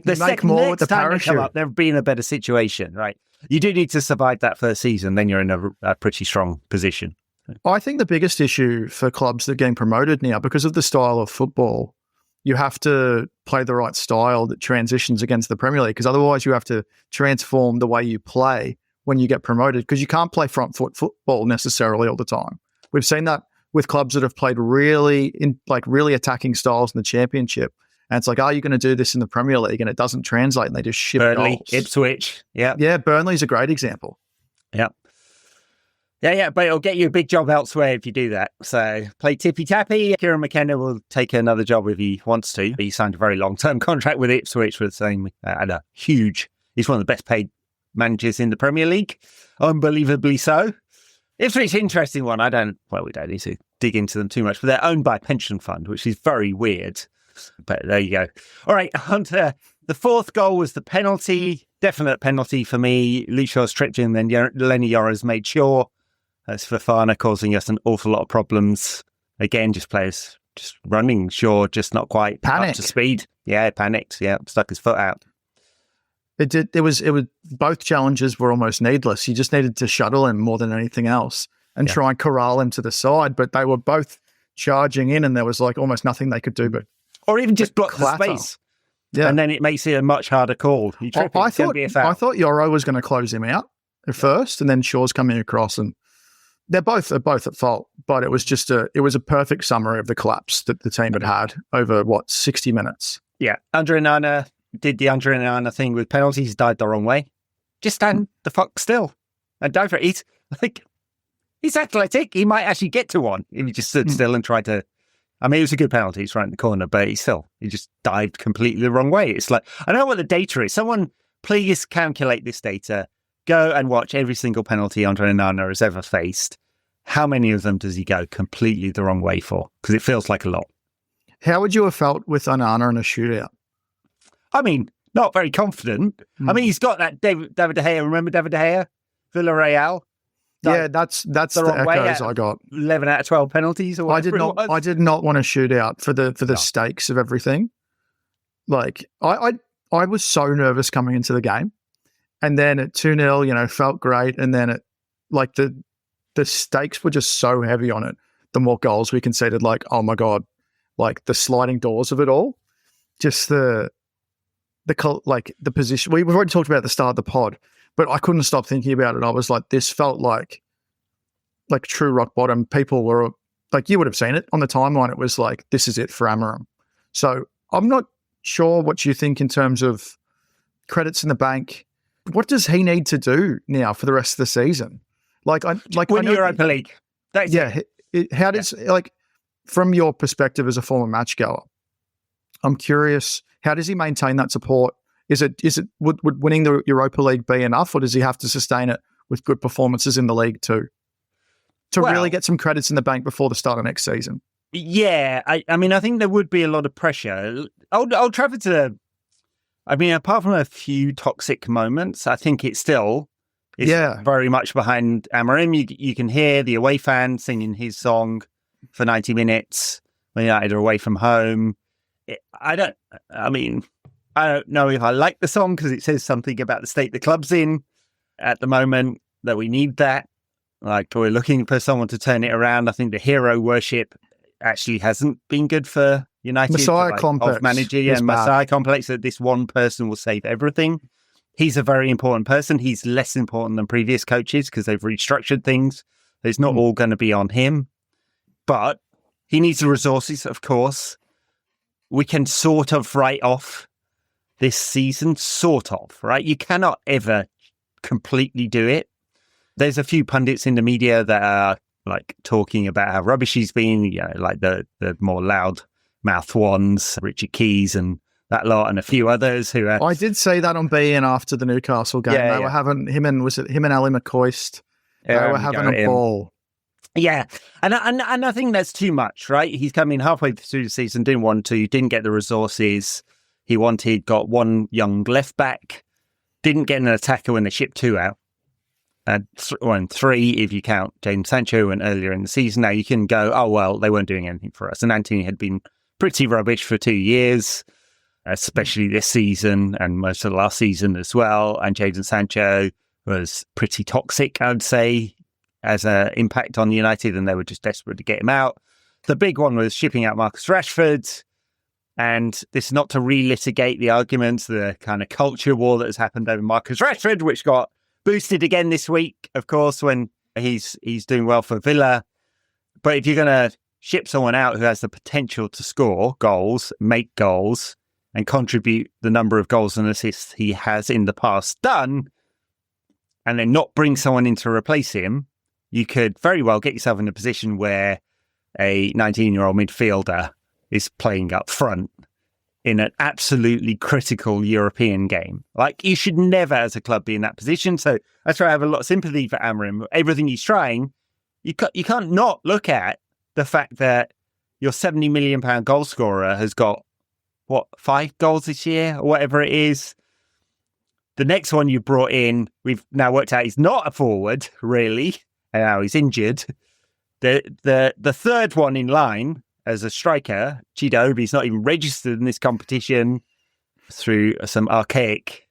the second more next with the time they come parachute. up, they'll be in a better situation, right? You do need to survive that first season, then you're in a pretty strong position. I think the biggest issue for clubs that are getting promoted now, because of the style of football, you have to play the right style that transitions against the Premier League, because otherwise you have to transform the way you play when you get promoted, because you can't play front foot football necessarily all the time. We've seen that with clubs that have played really attacking styles in the Championship. And it's like, are you going to do this in the Premier League? And it doesn't translate, and they just ship Burnley, goals. Ipswich, yeah. Yeah, Burnley's a great example. Yeah. Yeah, but it'll get you a big job elsewhere if you do that. So play tippy-tappy. Kieran McKenna will take another job if he wants to. He signed a very long-term contract with Ipswich with saying he's one of the best paid managers in the Premier League. Unbelievably so. Ipswich, interesting one. we don't need to dig into them too much, but they're owned by a pension fund, which is very weird. But there you go. All right, on to the fourth goal was the penalty. Definite penalty for me. Lushaw's tripped in, then Lenny Yora's made sure. That's Fofana causing us an awful lot of problems. Again, just players just running, just not quite up to speed. Yeah, panicked. Yeah, stuck his foot out. It was both challenges were almost needless. You just needed to shuttle him more than anything else and try and corral him to the side. But they were both charging in, and there was like almost nothing they could do but or even just block the space. Yeah. And then it makes it a much harder call. I thought Yoro was going to close him out at first, and then Shaw's coming across, and they're both at fault. But it was just a perfect summary of the collapse that the team had over 60 minutes. Yeah, Andre Onana did the Andre Onana thing with penalties. Died the wrong way. Just stand the fuck still and dive for it. He's athletic. He might actually get to one if he just stood still and tried to. I mean, it was a good penalty. It's right in the corner, but he just dived completely the wrong way. It's like, I don't know what the data is. Someone please calculate this data. Go and watch every single penalty Andre Onana has ever faced. How many of them does he go completely the wrong way for? Because it feels like a lot. How would you have felt with Onana in a shootout? I mean, not very confident. I mean, he's got that David De Gea. Remember David De Gea? Villarreal? Yeah, that's the echoes I got. 11 out of 12 penalties or whatever I did not want to shoot out for the stakes of everything. Like I was so nervous coming into the game, and then at 2-0, felt great, and then the stakes were just so heavy on it. The more goals we conceded, like, oh my god, like the sliding doors of it all, just the position. We've already talked about at the start of the pod. But I couldn't stop thinking about it. I was like, this felt like true rock bottom. People were like, you would have seen it on the timeline. It was like, this is it for Amarim. So I'm not sure what you think in terms of credits in the bank. What does he need to do now for the rest of the season? Win Europa League. How does from your perspective as a former match goer, I'm curious, how does he maintain that support? Would winning the Europa League be enough, or does he have to sustain it with good performances in the league too, to really get some credits in the bank before the start of next season? Yeah, I mean, I think there would be a lot of pressure. Old Trafford's apart from a few toxic moments, I think it's still very much behind Amarim. You can hear the away fan singing his song for 90 minutes when United are away from home. I don't know if I like the song because it says something about the state the club's in at the moment, that we need that. Like, we're looking for someone to turn it around. I think the hero worship actually hasn't been good for United. Messiah complex. Of manager, Messiah complex, that this one person will save everything. He's a very important person. He's less important than previous coaches because they've restructured things. It's not all going to be on him. But he needs the resources, of course. We can sort of write off this season, sort of, right? You cannot ever completely do it. There's a few pundits in the media that are talking about how rubbish he's been, the more loud mouthed ones, Richard Keys and that lot, and a few others who are... I did see that on BN after the Newcastle game. They were having him and Ali McCoist They were having a ball. Yeah, and I think that's too much, right? He's coming halfway through the season, didn't want to, didn't get the resources he wanted, got one young left back, didn't get an attacker when they shipped 2 out. And 3 if you count James Sancho and earlier in the season. Now you can go, oh, well, they weren't doing anything for us. And Anthony had been pretty rubbish for 2 years, especially this season and most of the last season as well. And Jadon Sancho was pretty toxic, I would say, as an impact on United, and they were just desperate to get him out. The big one was shipping out Marcus Rashford. And this is not to relitigate the arguments, the kind of culture war that has happened over Marcus Rashford, which got boosted again this week, of course, when he's doing well for Villa. But if you're going to ship someone out who has the potential to score goals, make goals, and contribute the number of goals and assists he has in the past done, and then not bring someone in to replace him, you could very well get yourself in a position where a 19-year-old midfielder is playing up front in an absolutely critical European game. Like, you should never, as a club, be in that position. So that's why I have a lot of sympathy for Amorim. Everything he's trying, you can't not look at the fact that your £70 million goal scorer has got, 5 goals this year or whatever it is. The next one you brought in, we've now worked out he's not a forward, really, and now he's injured. The third one in line as a striker, Chido, he's not even registered in this competition through some archaic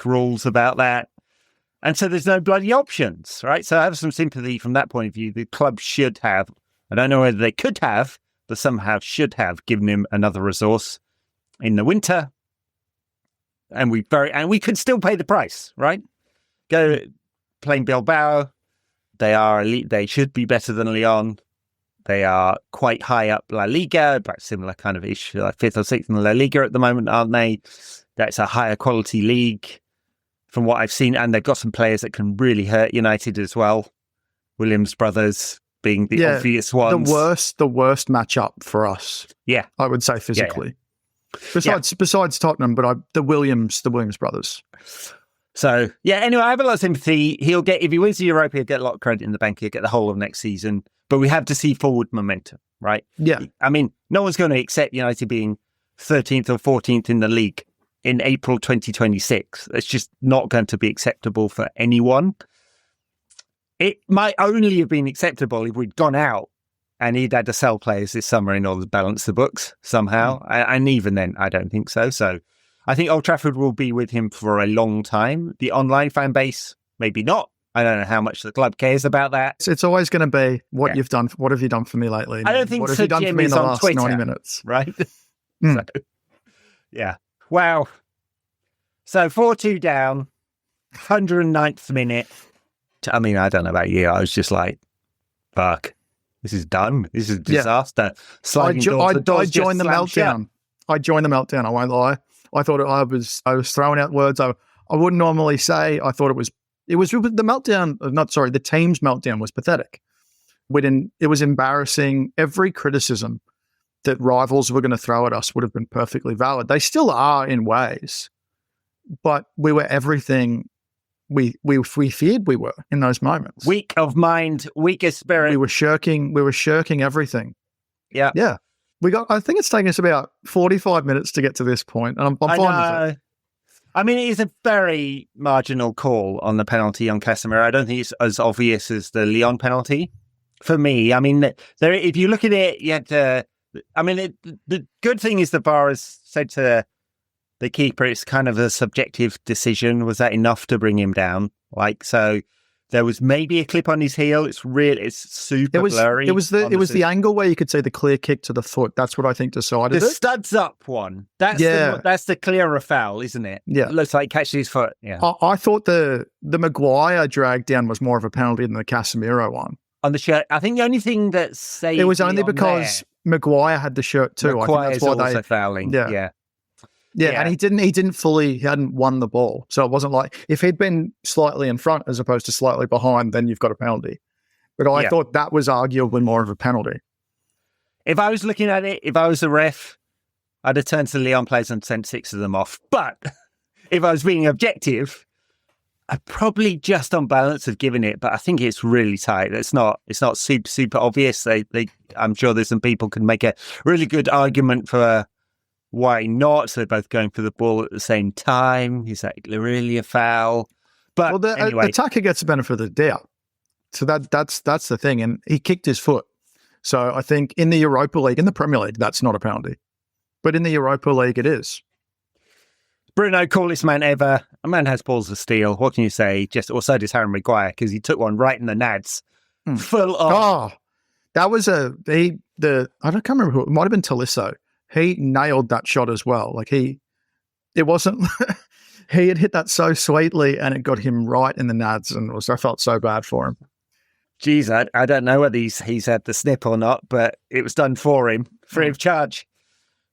rules about that. And so there's no bloody options, right? So I have some sympathy from that point of view. The club should have, I don't know whether they could have, but somehow should have given him another resource in the winter. And we could still pay the price, right? Go playing Bilbao. They are elite. They should be better than Lyon. They are quite high up La Liga, but similar kind of issue, like 5th or 6th in La Liga at the moment, aren't they? That's a higher quality league from what I've seen. And they've got some players that can really hurt United as well. Williams brothers being the obvious ones. The worst matchup for us. Yeah. I would say physically. Yeah. Besides Tottenham, but the Williams brothers. So, anyway, I have a lot of sympathy. He'll get, if he wins the Europa, he'll get a lot of credit in the bank. He'll get the whole of next season. But we have to see forward momentum, right? Yeah. I mean, no one's going to accept United being 13th or 14th in the league in April 2026. It's just not going to be acceptable for anyone. It might only have been acceptable if we'd gone out and he'd had to sell players this summer in order to balance the books somehow. And even then, I don't think so. So I think Old Trafford will be with him for a long time. The online fan base, maybe not. I don't know how much the club cares about that. It's always going to be what you've done. What have you done for me lately? I don't think what have you done for me in the last Twitter, 90 minutes? Right? So, yeah. Wow. So 4-2 down, 109th minute. I mean, I don't know about you. I was just like, fuck, this is done. This is a disaster. I joined the meltdown. I joined the meltdown. I won't lie. I thought I was throwing out words I wouldn't normally say. I thought it was the meltdown. The team's meltdown was pathetic. It was embarrassing. Every criticism that rivals were going to throw at us would have been perfectly valid. They still are in ways, but we were everything we feared we were in those moments. Weak of mind, weak of spirit. We were shirking everything. Yeah. Yeah. I think it's taken us about 45 minutes to get to this point, and I'm fine with it. I mean, it is a very marginal call on the penalty on Casemiro. I don't think it's as obvious as the Lyon penalty for me. I mean, if you look at it, you have to. I mean, the good thing is the VAR has said to the keeper, it's kind of a subjective decision. Was that enough to bring him down? So there was maybe a clip on his heel. It's super blurry. It was the angle where you could see the clear kick to the foot. That's what I think decided the it. studs up one. That's the clearer foul, isn't it? Yeah. It looks like catches his foot. Yeah. I thought the Maguire drag down was more of a penalty than the Casemiro one. On the shirt, I think the only thing that saved it was only because Maguire had the shirt too. Maguire's I think that's why also fouling. Yeah, and he hadn't won the ball. So it wasn't like, if he'd been slightly in front as opposed to slightly behind, then you've got a penalty. But I thought that was arguably more of a penalty. If I was looking at it, if I was a ref, I'd have turned to the Lyon players and sent 6 of them off. But if I was being objective, I probably just on balance have given it, but I think it's really tight. It's not super obvious. I'm sure there's some people can make a really good argument for why not. So they're both going for the ball at the same time. Is that really a foul? But anyway, the attacker gets the benefit of the doubt. So that's the thing. And he kicked his foot. So I think in the Europa League, in the Premier League, that's not a penalty. But in the Europa League, it is. Bruno, coolest man ever. A man has balls of steel. What can you say? So does Harry Maguire, because he took one right in the nads. Full on. Oh, that was I can't remember who, it might have been Tolisso. He nailed that shot as well. Like he had hit that so sweetly and it got him right in the nads, and I felt so bad for him. Geez, I don't know whether he's had the snip or not, but it was done for him, free of charge.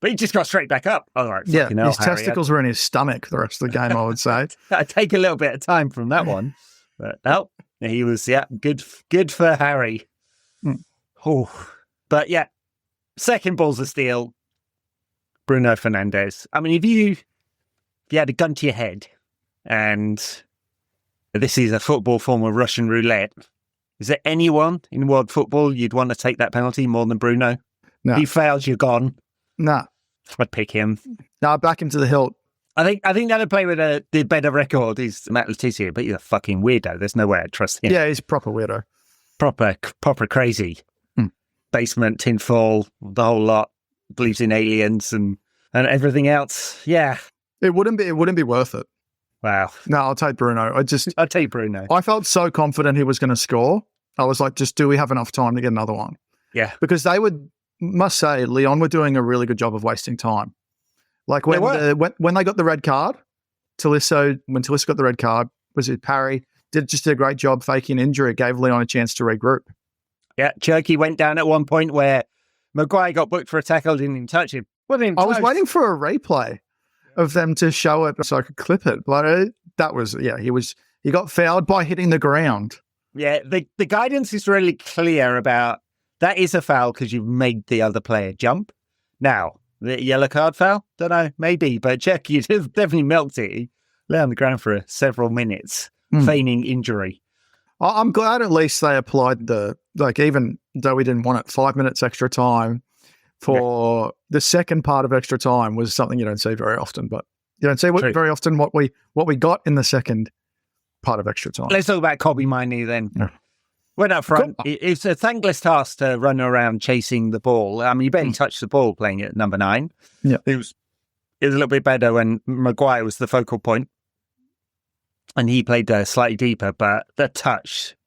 But he just got straight back up. All right, yeah, his testicles were in his stomach the rest of the game, I would say. I'd take a little bit of time from that one. But no, he was, good for Harry. Oh, but yeah, second balls of steel, Bruno Fernandes. I mean, if you had a gun to your head and this is a football form of Russian roulette, is there anyone in world football you'd want to take that penalty more than Bruno? No. If he fails, you're gone. No. I'd pick him. No, back him to the hilt. I think the other player with the better record is Matt Letizia, but he's a fucking weirdo. There's no way I'd trust him. Yeah, he's a proper weirdo. Proper crazy. Basement, tinfoil, the whole lot. Believes in aliens and everything else. Yeah. It wouldn't be worth it. Wow. No, I'll take Bruno. I'll take Bruno. I felt so confident he was going to score. I was like, do we have enough time to get another one? Yeah. Because must say, Lyon were doing a really good job of wasting time. Like when they got the red card, when Tolisso got the red card, was it Parry? Did a great job faking injury, gave Lyon a chance to regroup. Yeah, Cherky went down at one point where Maguire got booked for a tackle, didn't even touch him. I was waiting for a replay of them to show it so I could clip it. But he got fouled by hitting the ground. Yeah, the guidance is really clear about that is a foul because you've made the other player jump. Now, the yellow card foul? Don't know, maybe. But Cherky definitely milked it. He lay on the ground for several minutes, feigning injury. I'm glad at least they applied even though we didn't want it, 5 minutes extra time for the second part of extra time was something you don't see very often. But you don't see very often what we got in the second part of extra time. Let's talk about Kobbie Mainoo then. Yeah. Went up front. Cool. It's a thankless task to run around chasing the ball. I mean, you barely touched the ball playing at number 9. Yeah. It was a little bit better when Maguire was the focal point. And he played slightly deeper, but the touch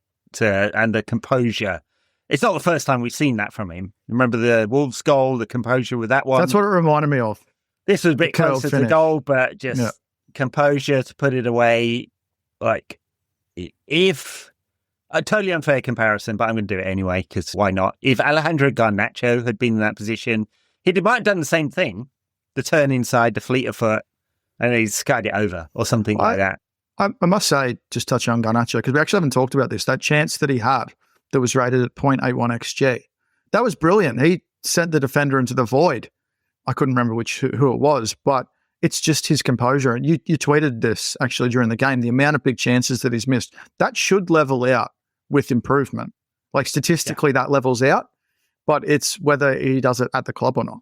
and the composure. It's not the first time we've seen that from him. Remember the Wolves goal, the composure with that one? That's what it reminded me of. This was a bit closer to the goal, but just composure to put it away. Like, if a totally unfair comparison, but I'm going to do it anyway, because why not? If Alejandro Garnacho had been in that position, he might have done the same thing, the turn inside, the fleet of foot, and he's skied it over or something like that. I must say, just touch on Garnacho, because we actually haven't talked about this, that chance that he had that was rated at 0.81 XG. That was brilliant. He sent the defender into the void. I couldn't remember who it was, but it's just his composure. And you tweeted this actually during the game, the amount of big chances that he's missed. That should level out with improvement. Like statistically, that levels out, but it's whether he does it at the club or not.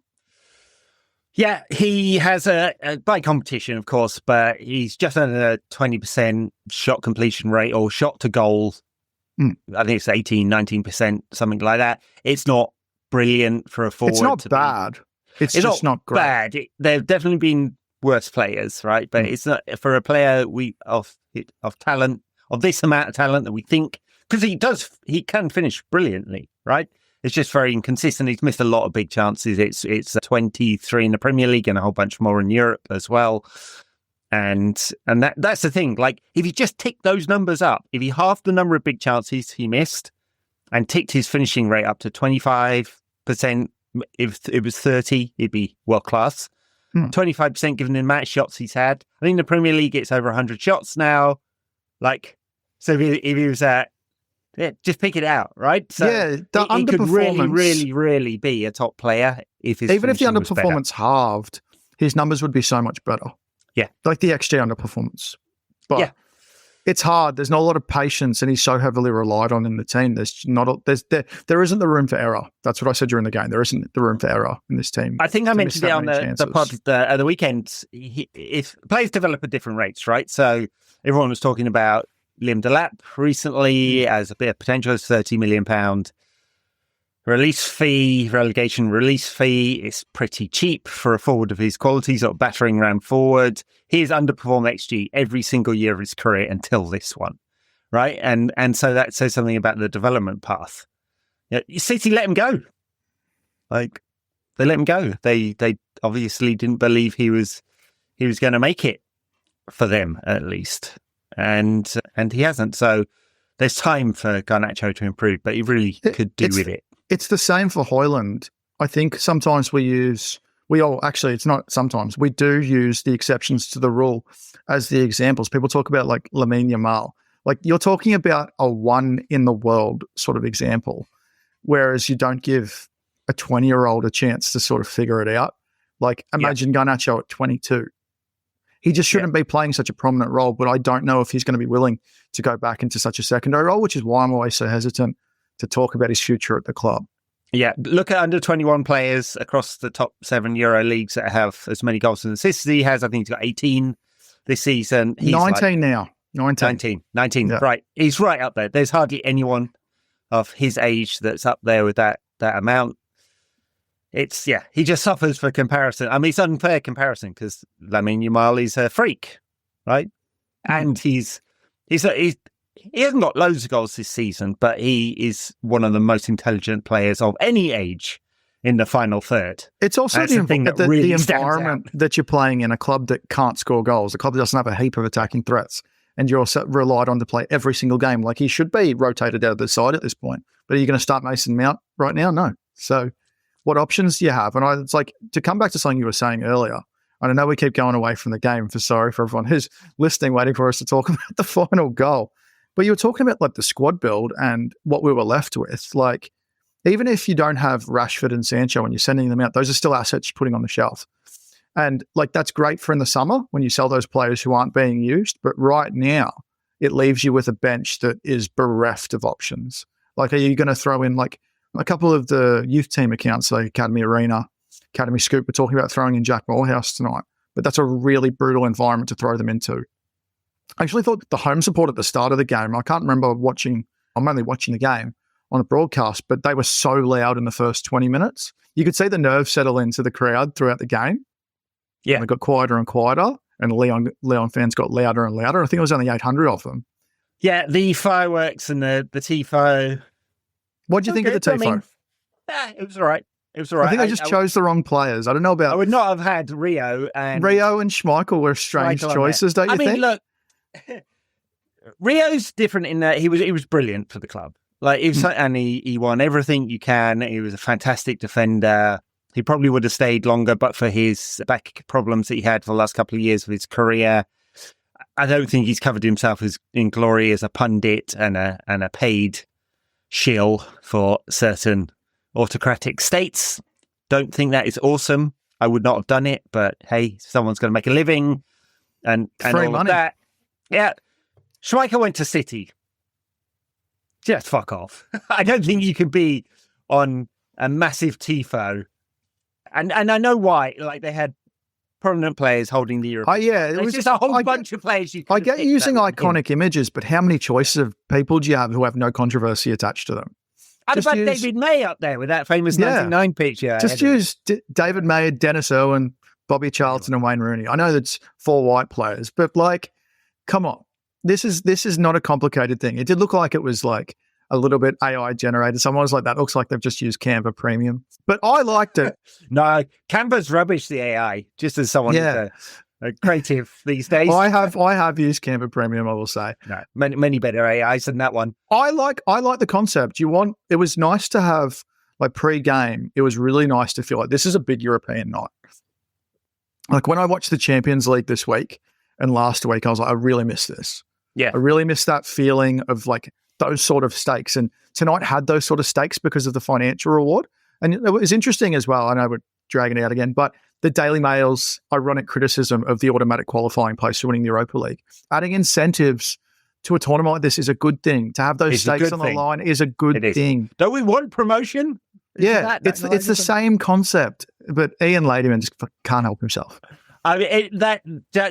Yeah, he has a by competition, of course, but he's just under a 20% shot completion rate or shot to goal. I think it's 18, 19%, something like that. It's not brilliant for a forward. It's not bad. It's just not great. Bad. There have definitely been worse players, right? But it's not for a player of talent, of this amount of talent that we think, because he can finish brilliantly, right? It's just very inconsistent. He's missed a lot of big chances. It's 23 in the Premier League and a whole bunch more in Europe as well. And that's the thing. Like, if you just tick those numbers up, if he halved the number of big chances he missed and ticked his finishing rate up to 25%, if it was 30, he'd be world class. 25% given the amount of shots he's had. I think the Premier League gets over 100 shots now. Like, so if he was at, just pick it out, right? So he could really be a top player if the underperformance halved, his numbers would be so much better. Yeah, like the XG underperformance. But It's hard. There's not a lot of patience, and he's so heavily relied on in the team. There isn't the room for error. That's what I said during the game. There isn't the room for error in this team. I think I mentioned it on the pod at the weekend. If players develop at different rates, right? So everyone was talking about Liam Dalot recently as a bit of potential, £30 million release fee, relegation release fee. Is pretty cheap for a forward of his quality, sort of battering around forward. He has underperformed XG every single year of his career until this one, right? And so that says something about the development path. City let him go. Like, they let him go. They obviously didn't believe he was going to make it for them, at least. And he hasn't. So there's time for Garnacho to improve, but he really could do with it. It's the same for Højlund. I think sometimes we do use the exceptions to the rule as the examples. People talk about like Lamine Yamal. Like, you're talking about a one in the world sort of example, whereas you don't give a 20-year-old a chance to sort of figure it out. Like, imagine Garnacho at 22. He just shouldn't be playing such a prominent role, but I don't know if he's going to be willing to go back into such a secondary role, which is why I'm always so hesitant to talk about his future at the club. Yeah, look at under 21 players across the top 7 Euro leagues that have as many goals and assists as he has. I think he's got 18 this season. He's 19 now. 19. Yeah. Right. He's right up there. There's hardly anyone of his age that's up there with that amount. It's, he just suffers for comparison. I mean, it's unfair comparison because Lamine Yamal is a freak, right? And he hasn't got loads of goals this season, but he is one of the most intelligent players of any age in the final third. It's also the environment that you're playing in, a club that can't score goals, a club that doesn't have a heap of attacking threats, and you're relied on to play every single game. Like, he should be rotated out of the side at this point. But are you going to start Mason Mount right now? No. So what options do you have? And it's like, to come back to something you were saying earlier, I know we keep going away from the game, sorry for everyone who's listening, waiting for us to talk about the final goal. But you were talking about like the squad build and what we were left with. Like, even if you don't have Rashford and Sancho and you're sending them out, those are still assets you're putting on the shelf. And like, that's great for in the summer when you sell those players who aren't being used. But right now, it leaves you with a bench that is bereft of options. Like, are you going to throw in like a couple of the youth team accounts, like Academy Arena, Academy Scoop, we're talking about throwing in Jack Morehouse tonight. But that's a really brutal environment to throw them into. I actually thought the home support at the start of the game, I can't remember I'm only watching the game on the broadcast, but they were so loud in the first 20 minutes. You could see the nerves settle into the crowd throughout the game. Yeah. And it got quieter and quieter, and Lyon fans got louder and louder. I think it was only 800 of them. Yeah, the fireworks and the Tifo. What do you think of the Tifo? I mean, it was all right. I think they just chose the wrong players. I don't know about... I would not have had Rio and Schmeichel were strange choices, don't you think? I mean, look, Rio's different in that he was brilliant for the club. Like, and he won everything you can. He was a fantastic defender. He probably would have stayed longer, but for his back problems that he had for the last couple of years of his career, I don't think he's covered himself in glory as a pundit and a paid shill for certain autocratic states. Don't think that is awesome. I would not have done it, but hey, someone's going to make a living and free all money. Of that. Yeah. Schmeichel went to City. Just fuck off. I don't think you can be on a massive tifo. And I know why. Like, they had prominent players holding the European. It was just a whole bunch of players. I get using iconic images, but how many choices of people do you have who have no controversy attached to them? I'd have had David May up there with that famous 99 picture. Just use David May, Dennis Irwin, Bobby Charlton, and Wayne Rooney. I know that's 4 white players, but like, come on. This is not a complicated thing. It did look like it was like a little bit AI generated. Someone was like, that looks like they've just used Canva Premium. But I liked it. No, Canva's rubbish, the AI, just as someone who's a creative these days. I have used Canva Premium, I will say. No, many better AIs than that one. I like the concept. It was nice to have, like, pre-game, it was really nice to feel like this is a big European night. Like, when I watched the Champions League this week and last week, I was like, I really miss this. Yeah. I really miss that feeling of like those sort of stakes. And tonight had those sort of stakes because of the financial reward. And it was interesting as well. I know we're dragging it out again, but the Daily Mail's ironic criticism of the automatic qualifying place for winning the Europa League, adding incentives to a tournament like this is a good thing. To have those stakes on the line is a good thing. Don't we want promotion? It's the same concept, but Ian Ladyman just can't help himself. I mean, that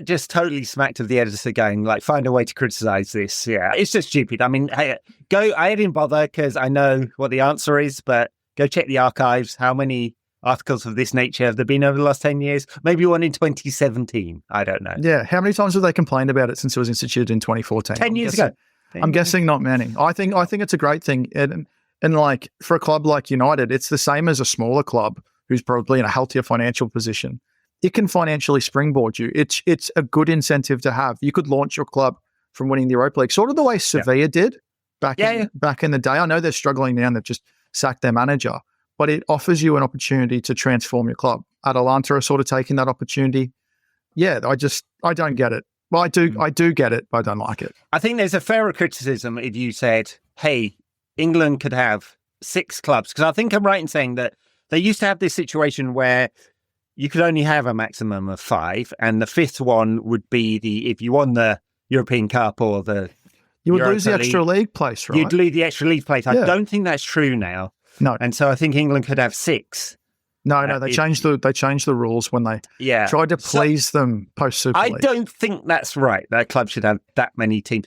just totally smacked of the editor going, like, find a way to criticize this. Yeah, it's just stupid. I mean, hey, I didn't bother because I know what the answer is, but go check the archives. How many articles of this nature have there been over the last 10 years? Maybe one in 2017. I don't know. Yeah. How many times have they complained about it since it was instituted in 2014? 10 years ago. I'm guessing not many. I think it's a great thing. And like for a club like United, it's the same as a smaller club who's probably in a healthier financial position. It can financially springboard you. It's a good incentive to have. You could launch your club from winning the Europa League, sort of the way Sevilla did back in the day. I know they're struggling now and they've just sacked their manager, but it offers you an opportunity to transform your club. Atalanta are sort of taking that opportunity. Yeah, I don't get it. Well, I do get it, but I don't like it. I think there's a fairer criticism if you said, hey, England could have 6 clubs. Because I think I'm right in saying that they used to have this situation where you could only have a maximum of 5, and the 5th one would be if you won the European Cup or you would lose the extra league place, right? You'd lose the extra league place. I don't think that's true now. No. And so I think England could have 6. No, they changed the rules when they tried to please them post Super League. I don't think that's right. That club should have that many teams.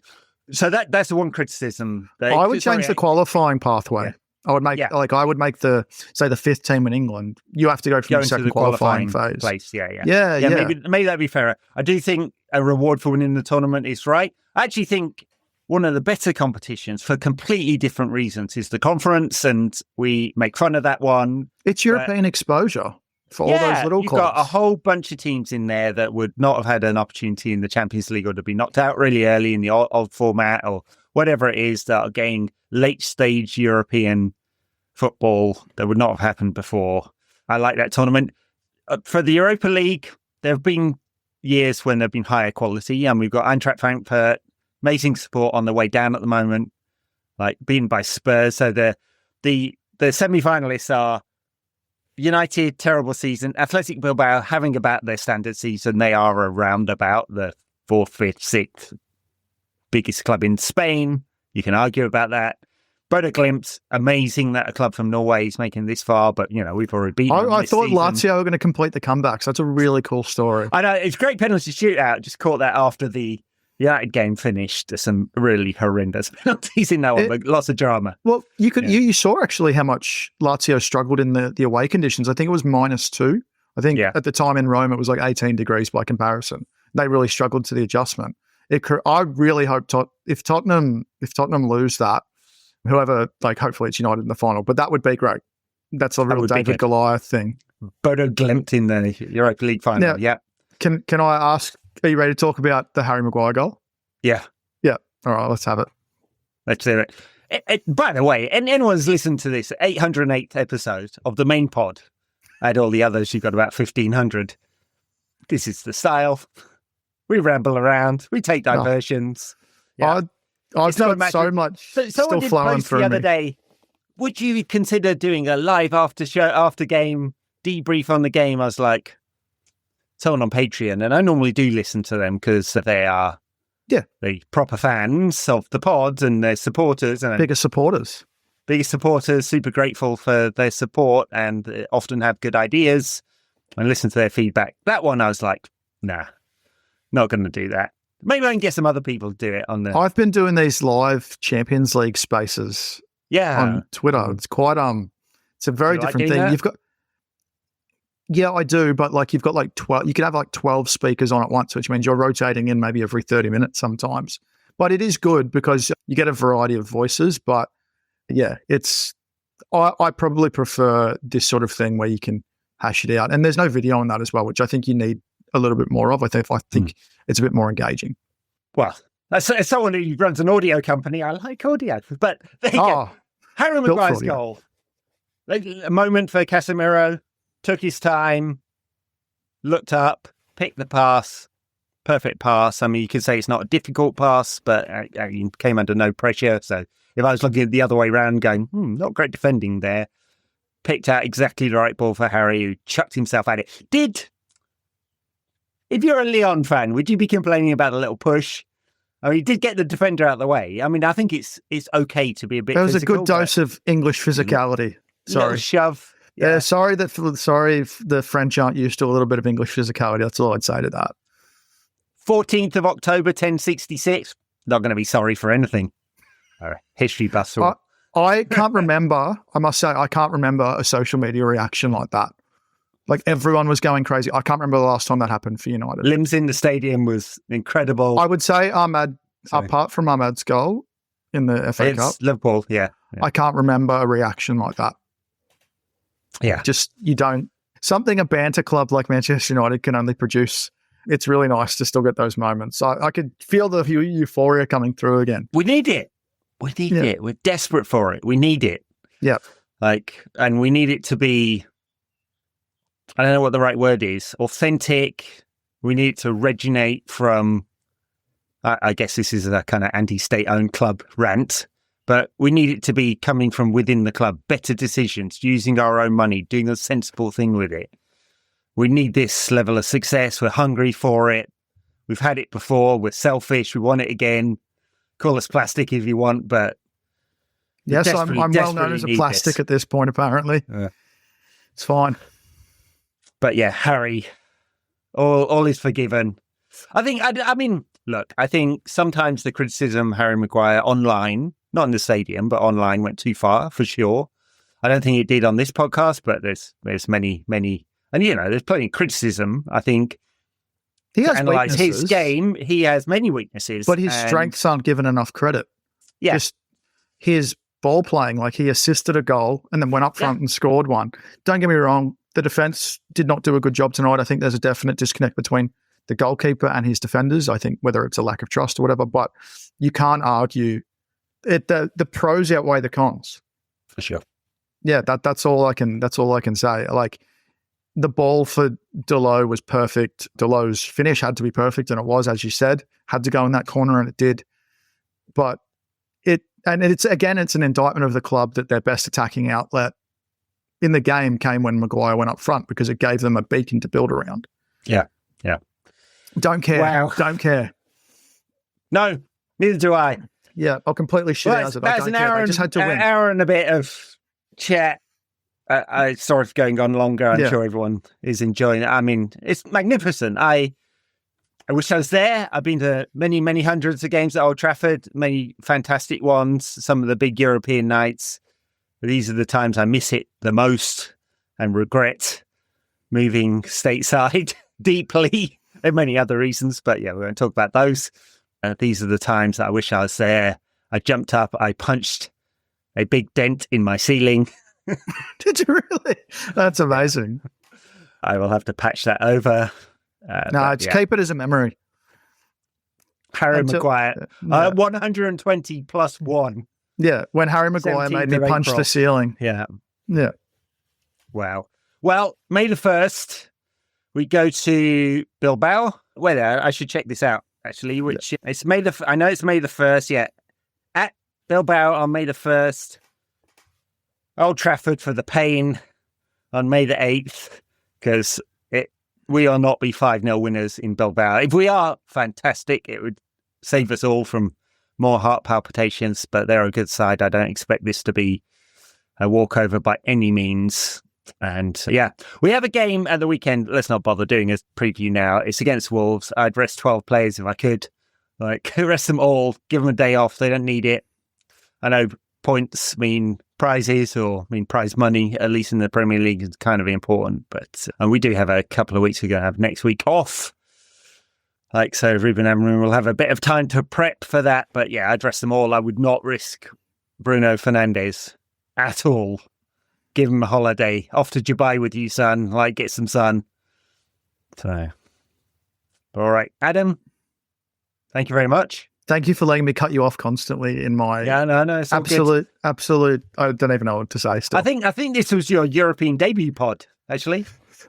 So that's the one criticism. I would change the qualifying pathway. Yeah. I would make I would make the 5th team in England. You have to go from the second qualifying phase. Place. Yeah. Maybe that'd be fairer. I do think a reward for winning the tournament is right. I actually think one of the better competitions for completely different reasons is the conference, and we make fun of that one. It's European exposure for all those little clubs. You've got a whole bunch of teams in there that would not have had an opportunity in the Champions League or to be knocked out really early in the old format or whatever it is, that are getting late-stage European football that would not have happened before. I like that tournament. For the Europa League, there have been years when there have been higher quality, and we've got Eintracht Frankfurt, amazing support on the way down at the moment, like beaten by Spurs. So the semi-finalists are United, terrible season. Athletic Bilbao, having about their standard season. They are around about the 4th, 5th, 6th biggest club in Spain. You can argue about that. Bodo Glimt, amazing that a club from Norway is making this far, but, we've already beaten them I thought season. Lazio were going to complete the comeback, so that's a really cool story. I know, it's a great penalty shootout. Just caught that after the United game finished. There's some really horrendous penalties in that one, but lots of drama. Well, you saw actually how much Lazio struggled in the away conditions. I think it was -2. I think at the time in Rome, it was like 18 degrees by comparison. They really struggled to the adjustment. I really hope if Tottenham lose that, whoever, hopefully it's United in the final, but that would be great. That's a real David Goliath thing. Bodo Glimt in the Europa League final. Now, Can I ask, are you ready to talk about the Harry Maguire goal? Yeah. Yeah. All right, let's have it. Let's do it. By the way, anyone's listened to this 808th episode of the main pod, add all the others, you've got about 1,500. This is the style. We ramble around. We take diversions. I've got so much still flowing through the other day. Would you consider doing a live after game debrief on the game? I was like, someone on Patreon, and I normally do listen to them because they are the proper fans of the pod and their supporters. And biggest supporters, super grateful for their support and often have good ideas and listen to their feedback. That one I was like, nah, not going to do that. Maybe I can get some other people to do it on the... I've been doing these live Champions League spaces on Twitter. It's quite, it's a very different thing. That? You've got... Yeah, I do, but you've got 12, you could have 12 speakers on at once, which means you're rotating in maybe every 30 minutes sometimes. But it is good because you get a variety of voices, but yeah, I probably prefer this sort of thing where you can hash it out. And there's no video on that as well, which I think you need a little bit more of. I think it's a bit more engaging. Well, as someone who runs an audio company, I like audio. But there you go. Harry Maguire's goal. A moment for Casemiro. Took his time, looked up, picked the pass, perfect pass. I mean, you could say it's not a difficult pass, but he came under no pressure. So if I was looking at the other way around going, not great defending there, picked out exactly the right ball for Harry, who chucked himself at it. If you're a Lyon fan, would you be complaining about a little push? I mean, he did get the defender out of the way. I mean, I think it's okay to be a bit. There was physical, a good dose of English physicality. Sorry, shove. Yeah, sorry if the French aren't used to a little bit of English physicality. That's all I'd say to that. 14th of October, 1066. Not going to be sorry for anything. History buffs. I can't remember. I must say, I can't remember a social media reaction like that. Like everyone was going crazy. I can't remember the last time that happened for United. Limbs in the stadium was incredible. I would say Ahmad, apart from Ahmad's goal in the FA Cup, Liverpool, yeah. I can't remember a reaction like that. Yeah. Just, you don't. Something a banter club like Manchester United can only produce. It's really nice to still get those moments. I could feel the euphoria coming through again. We need it. We need it. We're desperate for it. We need it. Yeah. And we need it to be, I don't know what the right word is, authentic. We need it to originate from, I guess this is a kind of anti-state-owned club rant, but we need it to be coming from within the club, better decisions, using our own money, doing a sensible thing with it. We need this level of success. We're hungry for it. We've had it before. We're selfish. We want it again. Call us plastic if you want, but... Yes, I'm well known as a plastic at this point, apparently. It's fine. But yeah, Harry, all is forgiven. I mean, look, I think sometimes the criticism Harry Maguire online, not in the stadium, but online went too far, for sure. I don't think it did on this podcast, but there's many, and there's plenty of criticism. I think he has analyze weaknesses. His game, he has many weaknesses. But his strengths aren't given enough credit. Yeah. Just his ball playing, like he assisted a goal and then went up front and scored one. Don't get me wrong, the defence did not do a good job tonight. I think there's a definite disconnect between the goalkeeper and his defenders. I think whether it's a lack of trust or whatever, but you can't argue it. The pros outweigh the cons. For sure. Yeah, that's all I can say. Like, the ball for Dalot was perfect. Dalot's finish had to be perfect, and it was, as you said, had to go in that corner, and it did. But it's an indictment of the club that their best attacking outlet in the game came when Maguire went up front, because it gave them a beacon to build around. Yeah. Don't care. Wow. Don't care. No, neither do I. Yeah, I'll completely shit out of it. I don't care. They just had to win. An hour and a bit of chat. Sorry for going on longer. I'm sure everyone is enjoying it. I mean, it's magnificent. I wish I was there. I've been to many, many hundreds of games at Old Trafford, many fantastic ones, some of the big European nights. But these are the times I miss it the most and regret moving stateside deeply. There are many other reasons, but we won't talk about those. These are the times that I wish I was there. I jumped up, I punched a big dent in my ceiling. Did you really? That's amazing. I will have to patch that over. Keep it as a memory. Harry Maguire, 120 plus 1. Yeah, when Harry Maguire made me punch the ceiling. Yeah. Wow. Well, May the 1st, we go to Bilbao. Wait, I should check this out, actually, it's May the... I know it's May the 1st, yeah. At Bilbao on May the 1st. Old Trafford for the pain on May the 8th, because we will not be 5-0 winners in Bilbao. If we are, fantastic. It would save us all from more heart palpitations, but they're a good side. I don't expect this to be a walkover by any means. And we have a game at the weekend. Let's not bother doing a preview now. It's against Wolves. I'd rest 12 players if I could. Rest them all, give them a day off. They don't need it. I know points mean prizes or mean prize money, at least in the Premier League, is kind of important. But we do have a couple of weeks we're going to have next week off. So Ruben Amorim will have a bit of time to prep for that. But I'd rest them all. I would not risk Bruno Fernandes at all. Give him a holiday. Off to Dubai with you, son. Get some sun. So, all right. Adam, thank you very much. Thank you for letting me cut you off constantly in my it's absolute. I don't even know what to say still. I think this was your European debut pod, actually.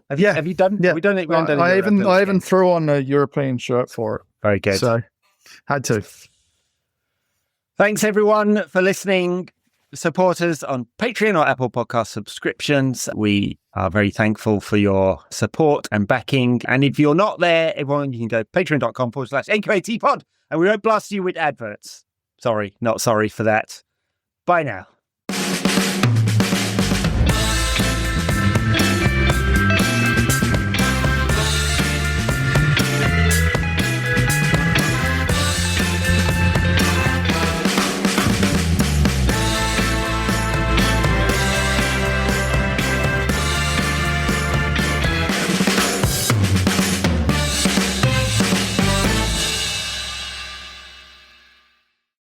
Have you done? Yeah, we done it. I even threw on a European shirt for it. Very good. So had to. Thanks everyone for listening. Support us on Patreon or Apple Podcast subscriptions. We are very thankful for your support and backing. And if you're not there, everyone, you can go patreon.com/NQAT pod And we won't blast you with adverts. Sorry, not sorry for that. Bye now.